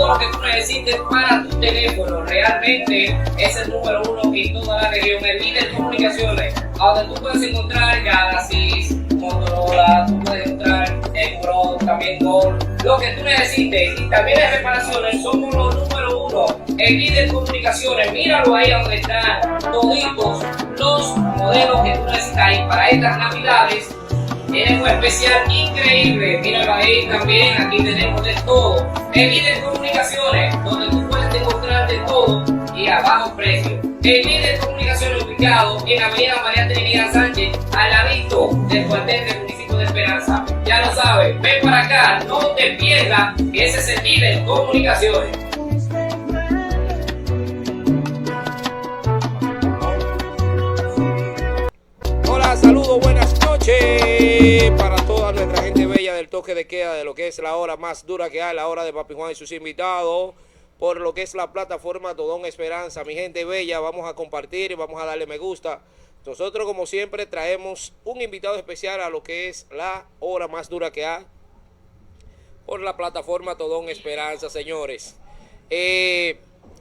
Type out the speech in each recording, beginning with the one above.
todo lo que tú necesites para tu teléfono. Realmente es el número uno en toda la región, el líder de comunicaciones, a donde tú puedes encontrar Galaxy, Motorola, tú puedes encontrar Pro, también Gold, lo que tú necesites. Y también en reparaciones somos los número uno, el líder de comunicaciones. Míralo ahí donde están toditos los modelos que tú necesitas. Y para estas navidades tienen un especial increíble. Míralo ahí también, aquí tenemos de todo. El líder de comunicaciones, donde tú puedes encontrar de todo y a bajo precio. El líder de comunicaciones ubicado en Avenida María Trinidad Sánchez, al ladito del cuartel del municipio de Esperanza. Ya lo sabes, ven para acá, no te pierdas, que ese es el líder de comunicaciones. Hola, saludos, buenas noches para toda nuestra gente bella del toque de queda, de lo que es la hora más dura que hay, la hora de Papi Juan y sus invitados, por lo que es la plataforma Todón Esperanza. Mi gente bella, vamos a compartir y vamos a darle me gusta. Nosotros, como siempre, traemos un invitado especial a lo que es la hora más dura que hay, por la plataforma Todón Esperanza, señores.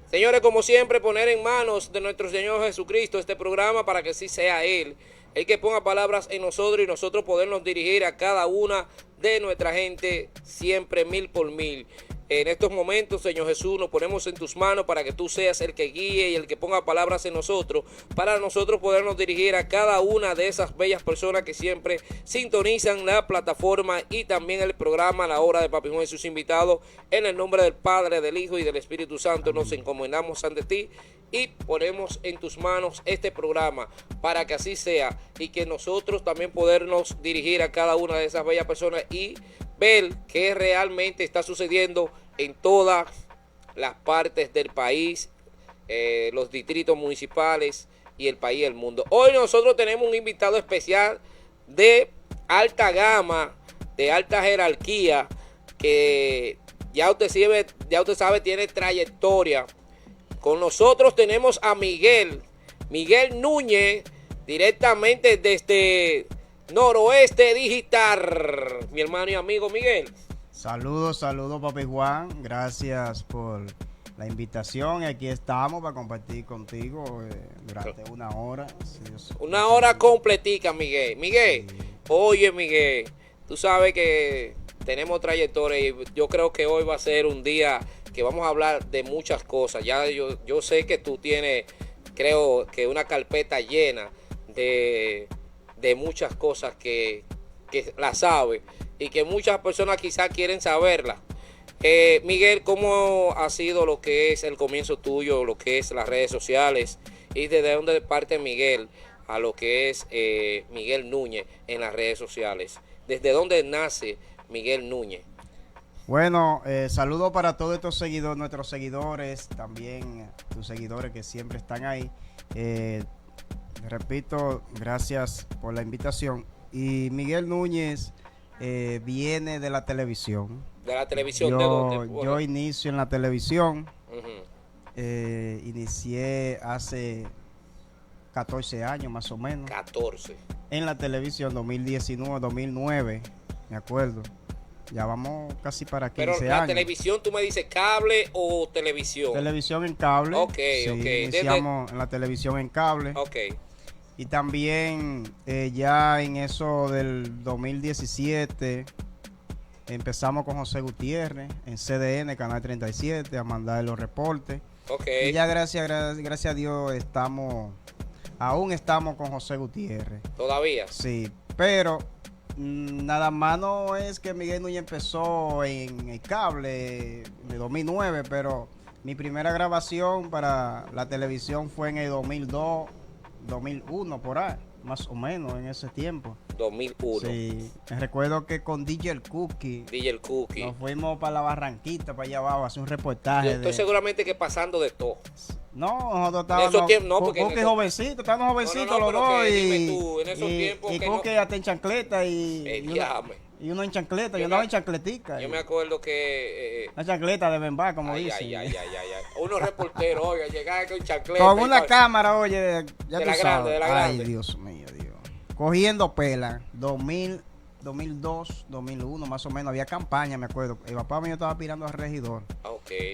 Señores, como siempre, poner en manos de nuestro Señor Jesucristo este programa para que sí sea Él el que ponga palabras en nosotros y nosotros podernos dirigir a cada una de nuestra gente siempre 1000 por 1000. En estos momentos, Señor Jesús, nos ponemos en tus manos para que tú seas el que guíe y el que ponga palabras en nosotros, para nosotros podernos dirigir a cada una de esas bellas personas que siempre sintonizan la plataforma y también el programa La Hora de Papi Juan y sus invitados. En el nombre del Padre, del Hijo y del Espíritu Santo nos encomendamos ante ti y ponemos en tus manos este programa para que así sea y que nosotros también podernos dirigir a cada una de esas bellas personas y ver qué realmente está sucediendo en todas las partes del país, los distritos municipales y el país y el mundo. Hoy nosotros tenemos un invitado especial de alta gama, de alta jerarquía, que ya usted sabe, tiene trayectoria. Con nosotros tenemos a Miguel Núñez, directamente desde Noroeste Digital. Mi hermano y amigo Miguel. Saludos, Papi Juan. Gracias por la invitación. Y aquí estamos para compartir contigo durante una hora. Una hora completica, Miguel. Miguel, sí. Oye, Miguel, tú sabes que tenemos trayectoria y yo creo que hoy va a ser un día que vamos a hablar de muchas cosas. Ya yo sé que tú tienes, creo que una carpeta llena de muchas cosas que la sabes y que muchas personas quizás quieren saberla. Miguel, ¿cómo ha sido lo que es el comienzo tuyo, lo que es las redes sociales y desde dónde parte Miguel a lo que es Miguel Núñez en las redes sociales? ¿Desde dónde nace Miguel Núñez? Bueno, saludos para todos estos seguidores, nuestros seguidores, también tus seguidores que siempre están ahí. Repito, gracias por la invitación. Y Miguel Núñez viene de la televisión. ¿De la televisión? ¿De dónde? Bueno. Yo inicio en la televisión. Inicié hace 14 años más o menos. 14. En la televisión, 2019, 2009, me acuerdo. Ya vamos casi para 15 años. Pero la televisión, tú me dices, ¿cable o televisión? Televisión en cable. Ok, sí, ok. Iniciamos en la televisión en cable. Ok. Y también ya en eso del 2017 empezamos con José Gutiérrez en CDN, Canal 37, a mandar los reportes. Ok. Y ya gracias a Dios aún estamos con José Gutiérrez. ¿Todavía? Sí, pero nada más no es que Miguel Núñez empezó en el cable de 2009, pero mi primera grabación para la televisión fue en el 2002, 2001, por ahí, más o menos en ese tiempo. 2001. Sí, me recuerdo que con DJ El Cookie nos fuimos para la Barranquita, para allá abajo, a hacer un reportaje. Yo estoy seguramente que pasando de todo. No, nosotros estábamos Cookie jovencito, estábamos jovencitos los dos. Dime tú, en esos tiempos y Cookie hasta en chancleta y uno en chancleta, yo andaba en chancletica. Yo me acuerdo que... una chancleta de Bembá, como dice. Unos reporteros, oiga, llegaban con chancleta. Con una cámara, oye, ya de tú la sabes. grande, de la grande. Ay, Dios mío, Dios. Cogiendo pela, 2000, 2002, 2001 más o menos, había campaña, me acuerdo. El papá mío estaba aspirando a regidor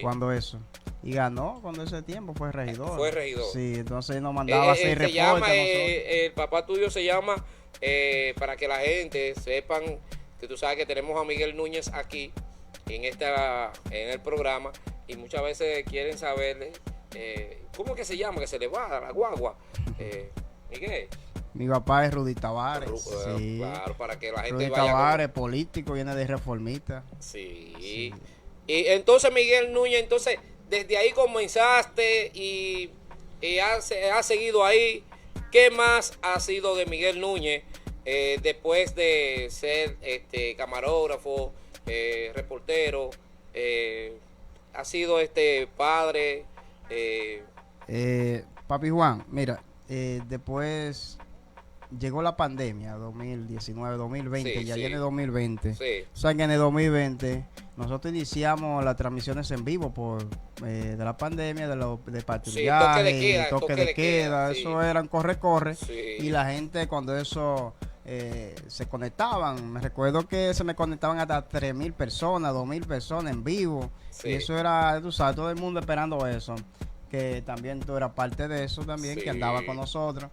cuando eso. Y ganó cuando ese tiempo fue regidor. Fue regidor. Sí, entonces nos mandaba a hacer reportes. El papá tuyo se llama, para que la gente sepan, que tú sabes que tenemos a Miguel Núñez aquí en el programa, y muchas veces quieren saber cómo que se llama, que se le va a la guagua. Miguel. Mi papá es Rudy Tavares. Sí. Claro, para que la gente Rudy vaya. Tavares, político, viene de reformista. Sí. Sí. Y entonces, Miguel Núñez, entonces, desde ahí comenzaste y has seguido ahí. ¿Qué más ha sido de Miguel Núñez después de ser camarógrafo, reportero? Ha sido padre. Papi Juan, mira, después llegó la pandemia, 2019, 2020, Sí, ya sí. viene 2020. Sí. O sea que en el 2020 nosotros iniciamos las transmisiones en vivo de la pandemia, de patrullaje, toque de queda, sí. eso eran corre. Sí. Y la gente cuando eso se conectaban, me recuerdo que se me conectaban hasta 3,000 personas, 2,000 personas en vivo. Sí. Y eso era, tú sabes, todo el mundo esperando eso. Que también tú eras parte de eso también, Sí. que andaba con nosotros.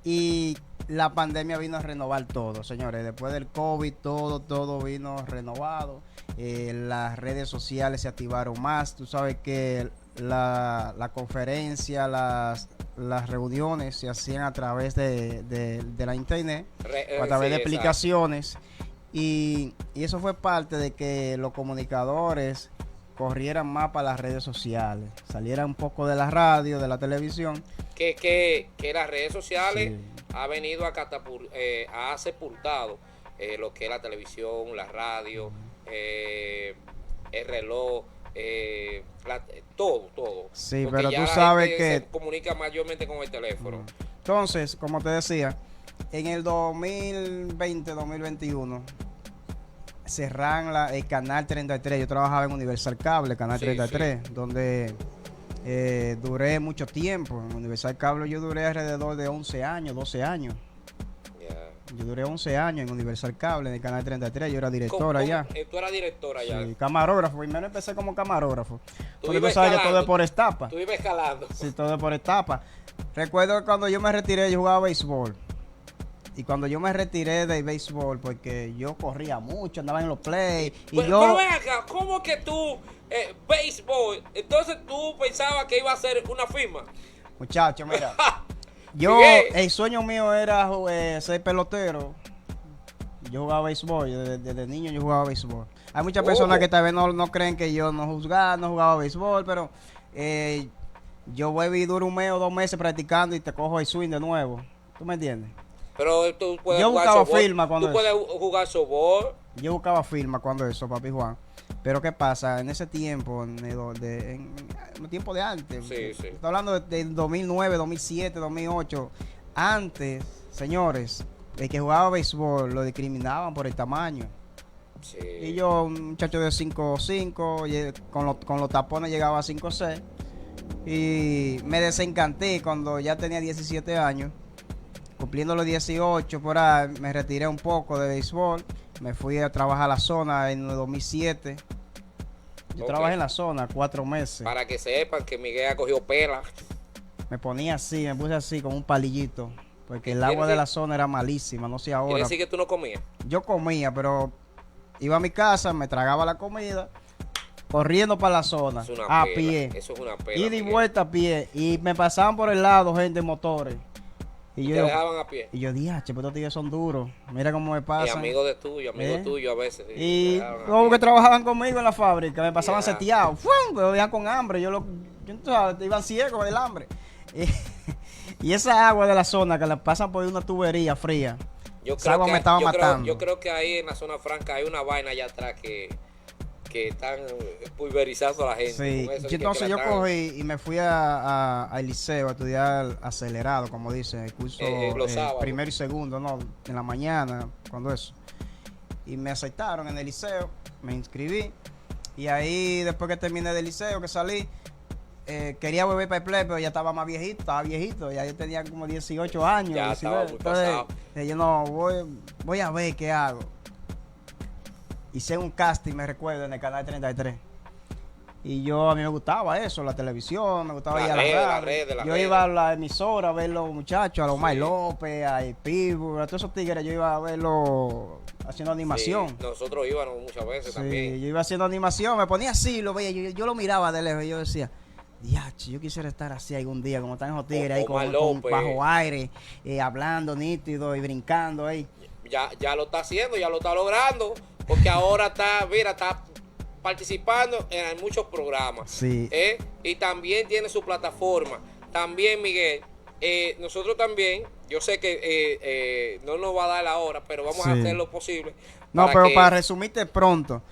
Y la pandemia vino a renovar todo, señores. Después del COVID, todo vino renovado. Las redes sociales se activaron más. Tú sabes que la conferencia, las reuniones se hacían a través de la internet, a través de aplicaciones. Y eso fue parte de que los comunicadores corrieran más para las redes sociales, salieran un poco de la radio, de la televisión. Que las redes sociales Sí. ha venido ha sepultado lo que es la televisión, la radio, el reloj, todo. Sí, Porque pero ya tú la sabes gente que se comunica mayormente con el teléfono. entonces, como te decía, en el 2020, 2021 cerran el canal 33. Yo trabajaba en Universal Cable, canal Sí, 33, donde duré mucho tiempo. En Universal Cable yo duré alrededor de 11 años, 12 años. Yeah. Yo duré 11 años en Universal Cable, en el canal 33. Yo era director allá. Tú eras director allá. Sí, camarógrafo. Primero empecé como camarógrafo. Tú Porque tú ibas sabes que todo escalando. es por etapa. Tú ibas escalando. Sí, todo es por etapa. Recuerdo que cuando yo me retiré, yo jugaba béisbol. Y cuando yo me retiré del béisbol, porque yo corría mucho, andaba en los plays. Y Pero ven acá, ¿cómo que tú, béisbol, entonces tú pensabas que iba a ser una firma? Muchacho, mira. Yo, Miguel. el sueño mío era ser pelotero. Yo jugaba béisbol, desde niño yo jugaba béisbol. Hay muchas personas que tal vez no creen que yo no jugaba béisbol, pero yo voy y duro un mes o 2 meses practicando y te cojo el swing de nuevo. ¿Tú me entiendes? Pero tú puedes Yo jugar buscaba softball. firma cuando Tú puedes jugar softball. Yo buscaba firma cuando eso, papi Juan. Pero ¿qué pasa? En ese tiempo, en el tiempo de antes, Sí. estoy hablando del 2009, 2007, 2008. Antes, señores, el que jugaba béisbol lo discriminaban por el tamaño. Sí. Y yo, un muchacho de 5'5", con los tapones llegaba a 5'6". Y me desencanté cuando ya tenía 17 años. Cumpliendo los 18 por ahí, me retiré un poco de béisbol. Me fui a trabajar a la zona en el 2007. Yo trabajé en la zona 4 meses. Para que sepan que Miguel ha cogido pela. Me ponía así, me puse así con un palillito. Porque el ¿Quiere agua de decir- la zona era malísima, no sé Quiere ahora. decir que tú no comías. Yo comía, pero iba a mi casa, me tragaba la comida, corriendo para la zona, Es una a pela. pie. Eso es una pela. Ida y Miguel. vuelta a pie. Y me pasaban por el lado gente en motores. Y Te yo, dejaban a pie. dije, pero estos tigres son duros. Mira cómo me Y pasan. amigos de tuyo, amigos ¿Eh? tuyos a veces. sí, Y te dejaban a como pie. que trabajaban conmigo en la fábrica, me pasaban Ya. seteados. ¡Fum! Me veían con hambre. Yo tú sabes, iban ciegos del hambre. Y esa agua de la zona que la pasan por una tubería fría. Yo esa agua me estaba matando. Yo creo que ahí en la zona franca hay una vaina allá atrás que están pulverizando a la gente. Sí, con eso, yo, entonces que yo la están- cogí y me fui al liceo a estudiar acelerado, como dicen, el curso los sábados. primero y segundo, no, en la mañana, cuando eso. Y me aceptaron en el liceo, me inscribí. Y ahí, después que terminé del liceo, que salí, quería volver para el play, pero ya estaba más viejito, ya yo tenía como 18 años. Ya 19. estaba muy pasado. Yo no, voy a ver qué hago. hice un casting, me recuerdo, en el canal 33. Y a mí me gustaba eso, la televisión, me gustaba ir a la radio. Yo iba a la emisora a ver los muchachos, a los Omar López, a Pibu, a todos esos tigres, yo iba a verlos haciendo animación. Sí, nosotros íbamos muchas veces también. Yo iba haciendo animación, me ponía así, lo veía, yo lo miraba de lejos y yo decía, diache, yo quisiera estar así algún día, como están esos tigres ahí con bajo aire, hablando nítido y brincando ahí. Ya lo está haciendo, ya lo está logrando, porque ahora está participando en muchos programas. Sí. Y también tiene su plataforma. También, Miguel, nosotros también, yo sé que no nos va a dar la hora, pero vamos a hacer lo posible. No, para resumirte pronto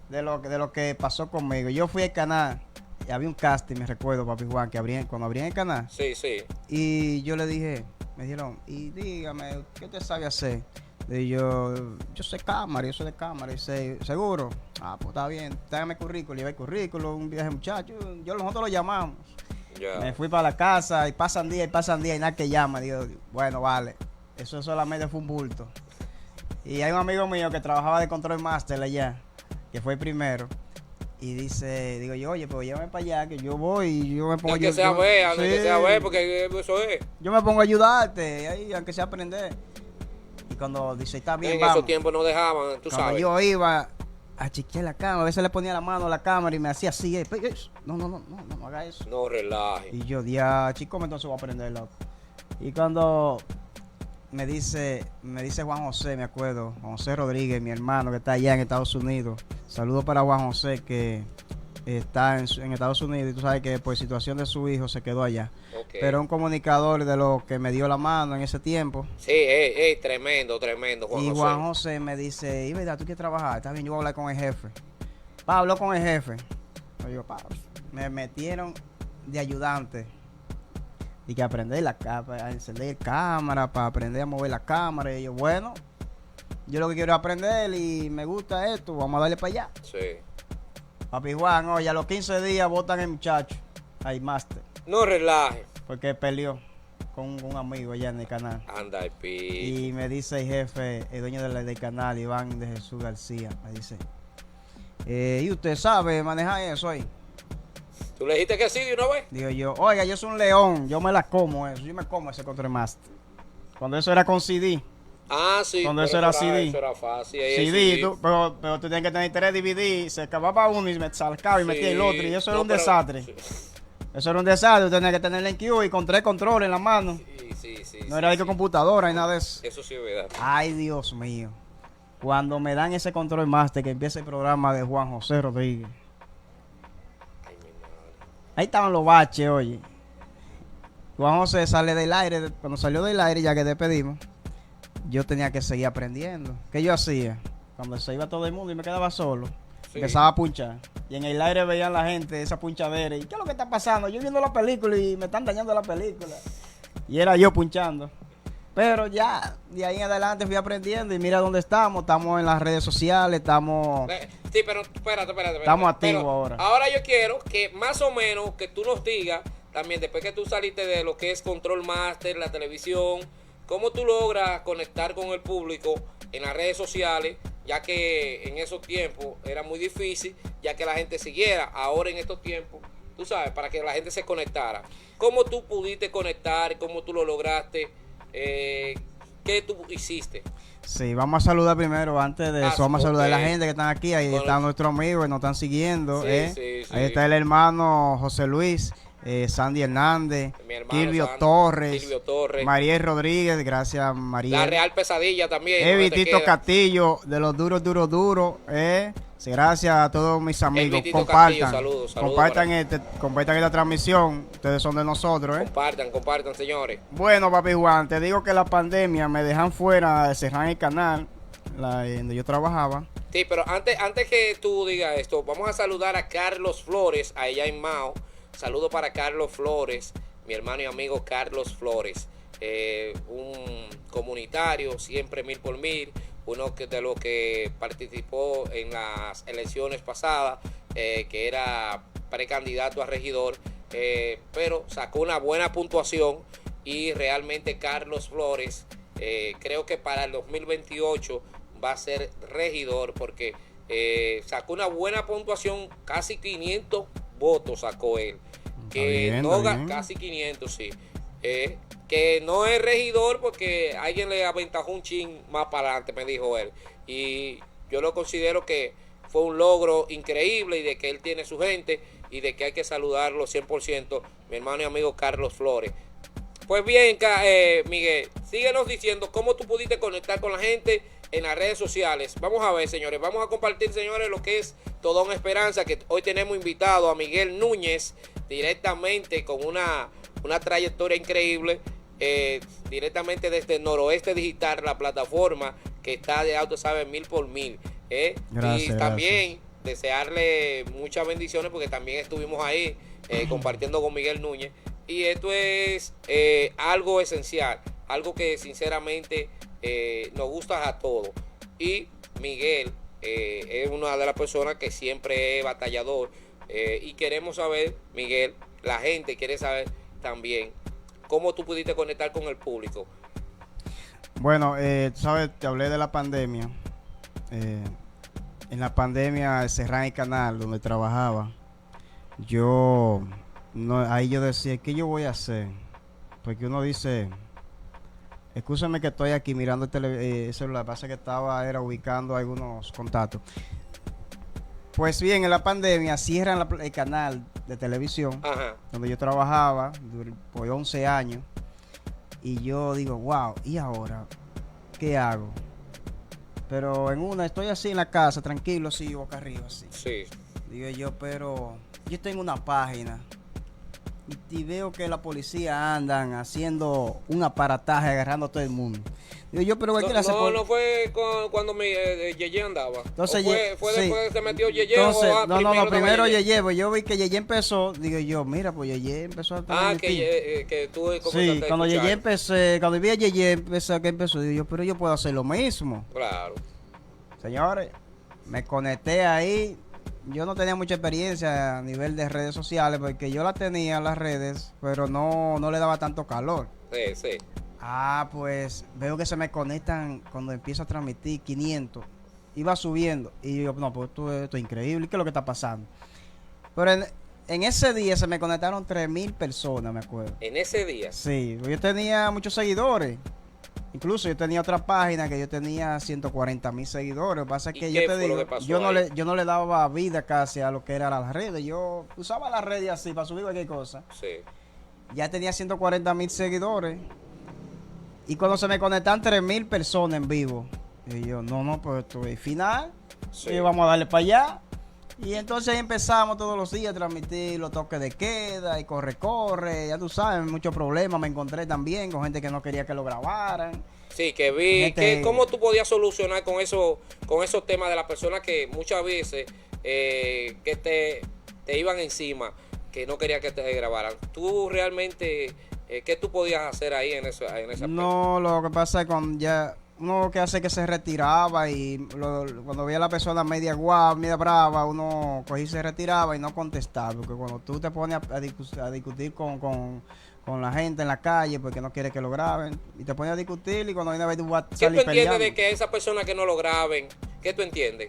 de lo que pasó conmigo, yo fui al canal y había un casting, me recuerdo, Papi Juan, que cuando abrían el canal. Sí, sí. Y yo le dije, me dijeron, y dígame, ¿qué usted sabe hacer? Y yo sé cámara, yo soy de cámara. Y dice, ¿seguro? Ah, pues está bien, tráigame currículum. Llevé el currículum, un viaje muchacho. Nosotros lo llamamos. Yeah. Me fui para la casa y pasan días y nada que llama. Digo, bueno, vale. Eso solamente fue un bulto. Y hay un amigo mío que trabajaba de Control Master allá, que fue el primero. Y digo yo, oye, pues llévame para allá, que yo voy y yo me pongo a ayudarte. Aunque sea ver, porque eso es. Yo me pongo a ayudarte, ahí, aunque sea aprender. Y cuando dice, está bien, en esos tiempos no dejaban, tú sabes. Yo iba a chequear la cámara, a veces le ponía la mano a la cámara y me hacía así. No haga eso. No relaje. Y yo, chico, entonces voy a aprender, loco. Y cuando me dice Juan José, me acuerdo, Juan José Rodríguez, mi hermano que está allá en Estados Unidos. Saludos para Juan José, que está en Estados Unidos y tú sabes que por situación de su hijo se quedó allá. Okay. Pero un comunicador de lo que me dio la mano en ese tiempo. Sí, tremendo, Juan José. Y Juan José me dice, y verdad, ¿tú quieres trabajar? Está bien, yo voy a hablar con el jefe. Habló con el jefe. Me metieron de ayudante. Y que aprender a encender cámara, para aprender a mover la cámara. Y yo, bueno, yo lo que quiero es aprender y me gusta esto, vamos a darle para allá. Sí. Papi Juan, oye, a los 15 días botan el muchacho, ahí máster. No relaje. Porque peleó con un amigo allá en el canal. Anda, y me dice el jefe, el dueño del canal, Iván de Jesús García, me dice, ¿y usted sabe manejar eso ahí? ¿Tú le dijiste que sí de una vez? Digo yo, oiga, yo soy un león, yo me la como eso, yo me como ese Control Master. Cuando eso era con CD. Ah, sí. Cuando eso era CD. Eso era fácil. CD, pero tú tenías que tener 3 DVD, se acababa uno y me salcaba y metía el otro, y eso era un desastre. Sí. Eso era un desastre, tú tenías que tener el Q y con 3 controles en la mano. Sí. No era de computadora y nada de eso. Eso sí es verdad. Ay, Dios mío. Cuando me dan ese Control Master que empieza el programa de Juan José Rodríguez. Ay, mi madre. Ahí estaban los baches, oye. Juan José sale del aire, cuando salió del aire, ya que despedimos, yo tenía que seguir aprendiendo. ¿Qué yo hacía? Cuando se iba todo el mundo y me quedaba solo, empezaba a punchar. Y en el aire veían la gente esa punchadera. ¿Y qué es lo que está pasando? Yo viendo la película y me están dañando la película. Y era yo punchando. Pero ya, de ahí en adelante fui aprendiendo y mira dónde estamos. Estamos en las redes sociales, estamos... Sí, pero espérate. Estamos activos ahora. Ahora yo quiero que más o menos que tú nos digas, también después que tú saliste de lo que es Control Master, la televisión, cómo tú logras conectar con el público en las redes sociales, ya que en esos tiempos era muy difícil, ya que la gente siguiera. Ahora en estos tiempos, tú sabes, para que la gente se conectara. ¿Cómo tú pudiste conectar? ¿Cómo tú lo lograste? ¿Qué tú hiciste? Sí, vamos a saludar primero, antes de eso, vamos a saludar a la gente que están aquí. Ahí están nuestros amigos que nos están siguiendo. Sí. Ahí está el hermano José Luis, Sandy Hernández, Silvio Torres, Mariel Rodríguez, gracias Mariel. La Real Pesadilla también. Evitito Castillo, de los duros. Gracias a todos mis amigos. Compartan. Saludos compartan esta transmisión. Ustedes son de nosotros. Compartan, señores. Bueno, Papi Juan, te digo que la pandemia me dejan fuera de cerrar el canal donde yo trabajaba. Sí, pero antes que tú digas esto, vamos a saludar a Carlos Flores, allá en Mao. Saludo para Carlos Flores, mi hermano y amigo Carlos Flores. Un comunitario, siempre 1000 por 1000. Uno de los que participó en las elecciones pasadas, que era precandidato a regidor, pero sacó una buena puntuación y realmente Carlos Flores creo que para el 2028 va a ser regidor porque sacó una buena puntuación, casi 500 votos sacó él. Que bien, no está bien. casi 500, sí. Que no es regidor porque alguien le aventajó un chin más para adelante, me dijo él. Y yo lo considero que fue un logro increíble y de que él tiene su gente y de que hay que saludarlo 100%, mi hermano y amigo Carlos Flores. Pues bien, Miguel, síguenos diciendo cómo tú pudiste conectar con la gente en las redes sociales. Vamos a ver, señores, vamos a compartir, señores, lo que es Toda una Esperanza, que hoy tenemos invitado a Miguel Núñez, directamente con una trayectoria increíble, directamente desde Noroeste Digital, la plataforma que está de auto, sabe, 1000 por 1000. Gracias, y también desearle muchas bendiciones porque también estuvimos ahí compartiendo con Miguel Núñez. Y esto es algo esencial, algo que sinceramente nos gusta a todos. Y Miguel es una de las personas que siempre es batallador. Y queremos saber, Miguel, la gente quiere saber también cómo tú pudiste conectar con el público. Bueno, tú sabes, te hablé de la pandemia. En la pandemia cerré el canal donde trabajaba. Ahí yo decía, ¿qué yo voy a hacer? Porque uno dice, escúchame que estoy aquí mirando el celular, pasa que era ubicando algunos contactos. Pues bien, en la pandemia cierran el canal de televisión. Ajá. Donde yo trabajaba por 11 años. Y yo digo, wow, ¿y ahora qué hago? Pero estoy así en la casa, tranquilo, así, boca arriba, así. Sí. Digo yo, pero yo tengo una página y veo que la policía andan haciendo un aparataje, agarrando a todo el mundo. Digo yo, pero ¿qué hace? No fue cuando Yeye andaba. Entonces, fue sí. después que se metió Yeye. Entonces, No, primero Yeye, pues yo vi que Yeye empezó, digo yo, mira, pues Yeye empezó a transmitir. Que tú Sí, cuando Yeye empecé, cuando vi a Yeye empezó, digo yo, pero yo puedo hacer lo mismo. Claro. Señores, me conecté ahí. Yo no tenía mucha experiencia a nivel de redes sociales porque yo la tenía en las redes, pero no le daba tanto calor. Sí, sí. Pues veo que se me conectan cuando empiezo a transmitir 500. Iba subiendo y yo, no, pues esto es increíble. ¿Qué es lo que está pasando? Pero en ese día se me conectaron 3000 personas, me acuerdo. ¿En ese día? Sí, yo tenía muchos seguidores. Incluso yo tenía otra página que yo tenía 140,000 seguidores. Lo que pasa es que yo te digo, yo no le daba vida casi a lo que eran las redes. Yo usaba las redes así para subir cualquier cosa. Sí. Ya tenía 140,000 seguidores. Y cuando se me conectan 3000 personas en vivo, y yo, no, pues esto es final. Sí. Y vamos a darle para allá. Y entonces ahí empezamos todos los días a transmitir los toques de queda y corre. Ya tú sabes, muchos problemas me encontré también con gente que no quería que lo grabaran. Sí, que vi. Gente... ¿Cómo tú podías solucionar con esos temas de las personas que muchas veces que te iban encima, que no quería que te grabaran? Tú realmente, ¿qué tú podías hacer ahí en esa No, lo que pasa es cuando ya uno que hace que se retiraba y cuando veía a la persona media guapa, media brava, uno cogía y se retiraba y no contestaba, porque cuando tú te pones a discutir con la gente en la calle porque no quiere que lo graben y te pones a discutir y cuando viene a ver tú vas a ¿Qué tú salir entiendes peleando. de que esa persona que no lo graben? ¿Qué tú entiendes?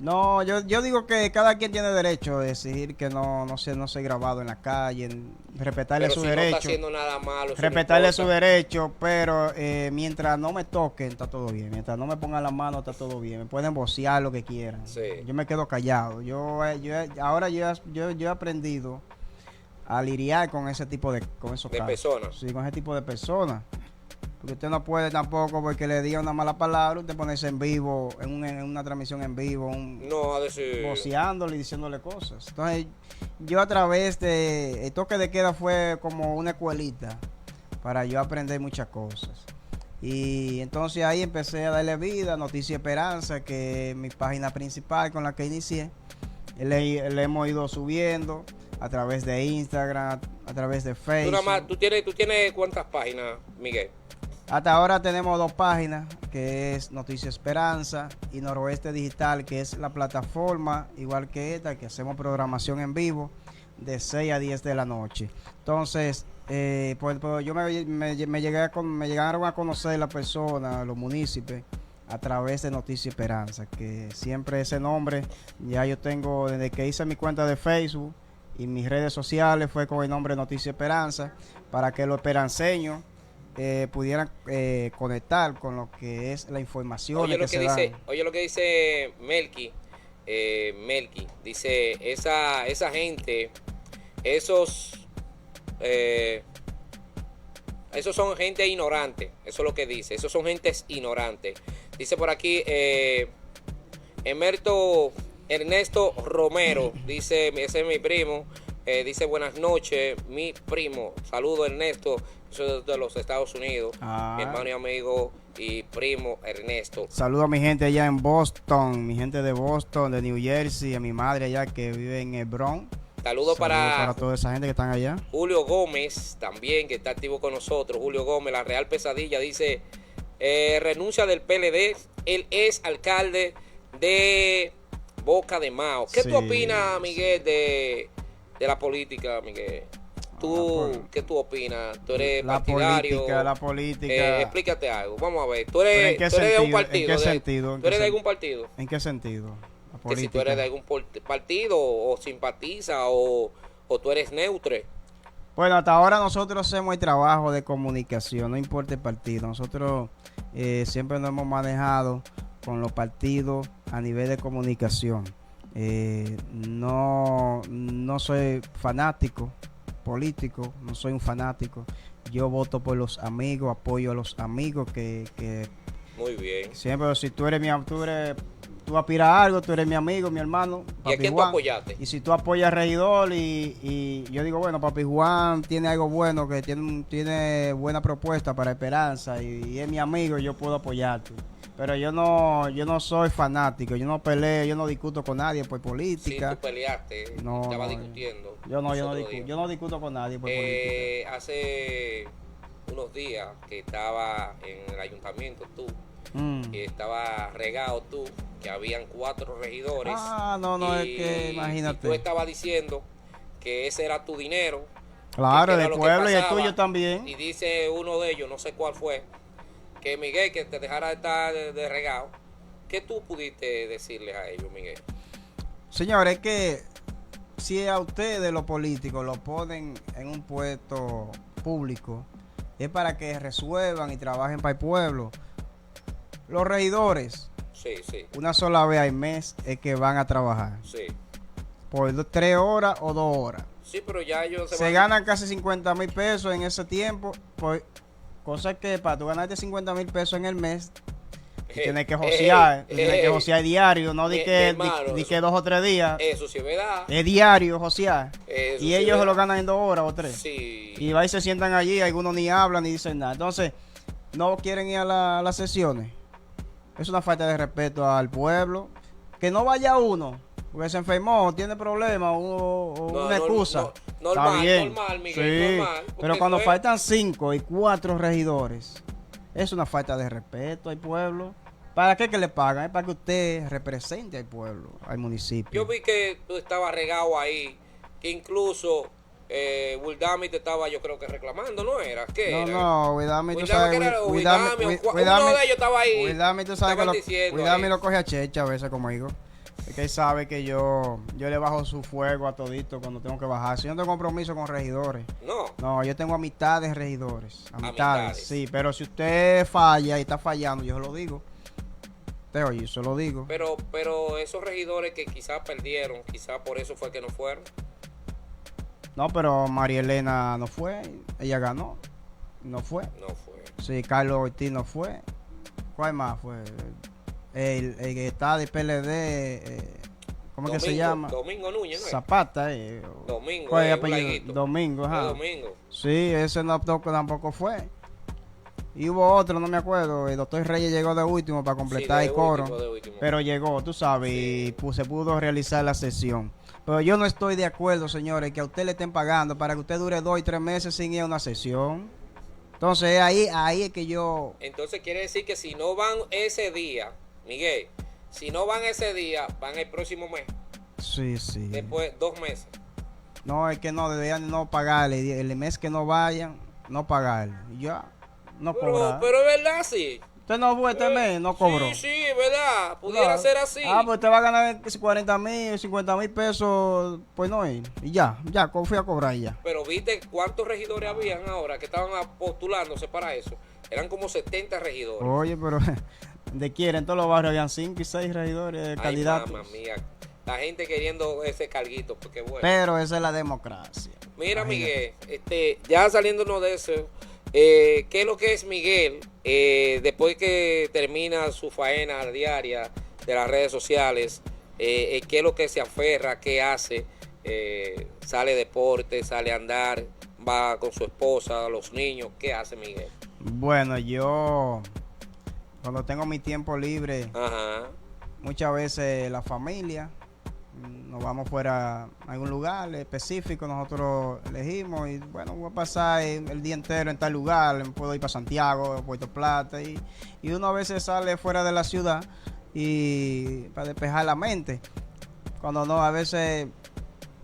No, yo digo que cada quien tiene derecho a decir que no se grabado en la calle, respetarle Pero su si derecho. no está haciendo nada malo, eso Respetarle no su importa. derecho, pero mientras no me toquen, está todo bien. Mientras no me pongan la mano, está todo bien. Me pueden vocear lo que quieran. Sí. Yo me quedo callado. Ahora he aprendido a lidiar con ese tipo de esos De casos. personas. Sí, con ese tipo de personas. Porque usted no puede tampoco, porque le diga una mala palabra, usted ponerse en vivo, en una transmisión en vivo, No, a decir. voceándole y diciéndole cosas. Entonces, yo a través de el toque de queda fue como una escuelita para yo aprender muchas cosas. Y entonces ahí empecé a darle vida, Noticia Esperanza, que es mi página principal con la que inicié. Le hemos ido subiendo a través de Instagram, a través de Facebook. ¿Tú tienes cuántas páginas, Miguel? Hasta ahora tenemos 2 páginas, que es Noticia Esperanza y Noroeste Digital, que es la plataforma, igual que esta, que hacemos programación en vivo de 6 a 10 de la noche. Entonces, pues yo me llegaron a conocer las personas, los municipios, a través de Noticia Esperanza, que siempre ese nombre ya yo tengo desde que hice mi cuenta de Facebook y mis redes sociales fue con el nombre Noticia Esperanza, para que los esperanceños pudieran conectar con lo que es la información Oye que lo que se dice, dan. oye lo que dice Melqui, dice esa gente, esos esos son gente ignorante, eso es lo que dice, esos son gentes ignorantes. Dice por aquí Ernesto Romero, dice, ese es mi primo, dice buenas noches, mi primo, saludo Ernesto, eso es de los Estados Unidos, mi hermano y amigo y primo Ernesto. Saludo a mi gente allá en Boston, mi gente de Boston, de New Jersey, a mi madre allá que vive en el Bronx. Saludos para toda esa gente que están allá. Julio Gómez, también, que está activo con nosotros. Julio Gómez, la Real Pesadilla, dice, renuncia del PLD, él es alcalde de Boca de Mao. ¿Qué tú opinas, Miguel, de la política, Miguel? ¿Qué tú opinas? ¿Tú eres partidario? La política. Explícate algo, vamos a ver. ¿Tú eres de un partido? ¿En qué sentido? ¿Tú eres de algún partido? ¿En qué sentido? Que si tú eres de algún partido o simpatiza o tú eres neutro. Bueno, hasta ahora nosotros hacemos el trabajo de comunicación, no importa el partido. Nosotros siempre nos hemos manejado con los partidos a nivel de comunicación. No soy fanático político, no soy un fanático. Yo voto por los amigos, apoyo a los amigos que muy bien. Siempre, si tú tú aspiras a algo, tú eres mi amigo, mi hermano. ¿Y a quién tú apoyaste? Y si tú apoyas al regidor y yo digo, bueno, Papi Juan tiene algo bueno, que tiene buena propuesta para Esperanza y es mi amigo, yo puedo apoyarte. Pero yo no soy fanático, yo no peleo, yo no discuto con nadie por política. Sí, tú peleaste, estaba discutiendo. Yo no discuto con nadie por política. Hace unos días que estaba en el ayuntamiento tú, que estaba regado tú, que habían 4 regidores. Es que imagínate. Y tú estabas diciendo que ese era tu dinero. Claro, del pueblo y el tuyo también. Y dice uno de ellos, no sé cuál fue, que Miguel, que te dejara de estar de regado. ¿Qué tú pudiste decirles a ellos, Miguel? Señores, es que si a ustedes los políticos lo ponen en un puesto público, es para que resuelvan y trabajen para el pueblo. Los regidores, sí. una sola vez al mes es que van a trabajar. Sí. Por 3 horas o 2 horas. Sí, pero ya ellos se ganan casi 50,000 pesos en ese tiempo. Cosa que para tú ganarte 50,000 pesos en el mes, tienes que josear. Tienes que josear diario, no di que 2 o 3 días. Eso sí es verdad. Es diario josear. Y sí, ellos se lo ganan en 2 horas o 3. Sí. Y va y se sientan allí, algunos ni hablan ni dicen nada. Entonces, no quieren ir a las sesiones. Es una falta de respeto al pueblo. Que no vaya uno, porque se enfermó, tiene problemas o una excusa. Normal, Miguel, sí, normal. Pero cuando faltan 5 y 4 regidores, es una falta de respeto al pueblo. ¿Para qué que le pagan? Es para que usted represente al pueblo, al municipio. Yo vi que tú estabas regado ahí, que incluso Wildami te estaba, yo creo que reclamando, ¿no era? ¿Qué era? No, Wildami, tú sabes, uno de ellos estaba ahí. Wildami, tú sabes que Wildami lo coge a checha a veces conmigo. Es que él sabe que yo le bajo su fuego a todito cuando tengo que bajar. Si yo no tengo compromiso con regidores. No, yo tengo amistades regidores. Amistades, sí. Pero si usted falla y está fallando, yo se lo digo. Yo se lo digo. Pero esos regidores que quizás perdieron, quizás por eso fue que no fueron. No, pero María Elena no fue. Ella ganó. No fue. Sí, Carlos Ortiz no fue. ¿Cuál más fue? El que está de PLD, ¿cómo es que se llama? Domingo Núñez, ¿no? Zapata, Domingo. ¿Cuál es el apellido? Domingo, ajá. Domingo. Sí, ese tampoco fue. Y hubo otro, no me acuerdo. El doctor Reyes llegó de último para completar el coro. Pero llegó, tú sabes, y se pudo realizar la sesión. Pero yo no estoy de acuerdo, señores, que a usted le estén pagando para que usted dure 2 y 3 meses sin ir a una sesión. Entonces ahí es que yo... Entonces quiere decir que si no van ese día, Miguel, si no van ese día, van el próximo mes. Sí. Después 2 meses. No, es que no, deberían no pagarle. El mes que no vayan, no pagarle. Ya, no cobrar. Pero es verdad, sí. Usted no fue este mes, no cobró. Sí, sí, ¿verdad? Pudiera Claro. ser así. Ah, pues usted va a ganar 40,000, 50,000 pesos, pues no ir. Y ya, fui a cobrar y ya. Pero viste cuántos regidores habían ahora que estaban postulándose para eso. Eran como 70 regidores. Oye, pero de quiera, en todos los barrios habían 5 y 6 regidores, Ay, candidatos. mamá mía. La gente queriendo ese carguito, porque bueno. Pero esa es la democracia. Mira, Imagínate. Miguel, ya saliéndonos de eso, ¿qué es lo que es Miguel después que termina su faena diaria de las redes sociales? ¿Qué es lo que se aferra? ¿Qué hace? ¿Sale a deporte? ¿Sale a andar? ¿Va con su esposa, los niños? ¿Qué hace Miguel? Bueno, yo cuando tengo mi tiempo libre, Ajá. muchas veces la familia, nos vamos fuera a algún lugar específico, nosotros elegimos y bueno, voy a pasar el día entero en tal lugar, puedo ir para Santiago, Puerto Plata y uno a veces sale fuera de la ciudad y para despejar la mente. Cuando no, a veces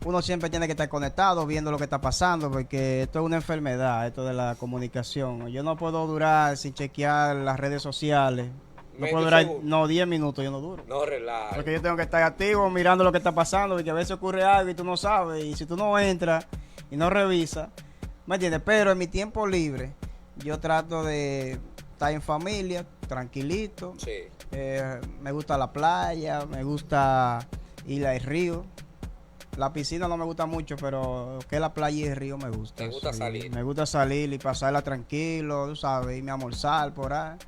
uno siempre tiene que estar conectado viendo lo que está pasando porque esto es una enfermedad, esto de la comunicación. Yo no puedo durar sin chequear las redes sociales. No Medio puedo durar, segundo. no, 10 minutos yo no duro. No relaja. Porque yo tengo que estar activo mirando lo que está pasando y que a veces ocurre algo y tú no sabes. Y si tú no entras y no revisas, ¿me entiendes? Pero en mi tiempo libre yo trato de estar en familia, tranquilito. Sí. Me gusta la playa, me gusta ir al río. La piscina no me gusta mucho, pero que la playa y el río me gusta. ¿Te gusta salir? Me gusta salir y pasarla tranquilo, tú sabes, irme a almorzar por ahí.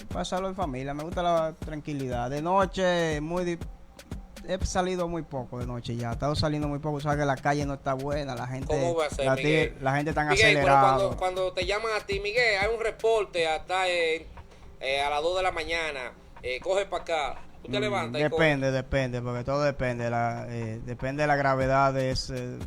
Pasarlo en familia, me gusta la tranquilidad. De noche, he salido muy poco de noche ya. He estado saliendo muy poco, sabes que la calle no está buena, la gente, ¿Cómo va a ser, Miguel? la gente tan Miguel, pero acelerada. cuando te llaman a ti, Miguel, hay un reporte hasta a las 2 de la mañana, coge para acá, tú te levantas y coges. Depende, porque todo depende, depende de la gravedad de ese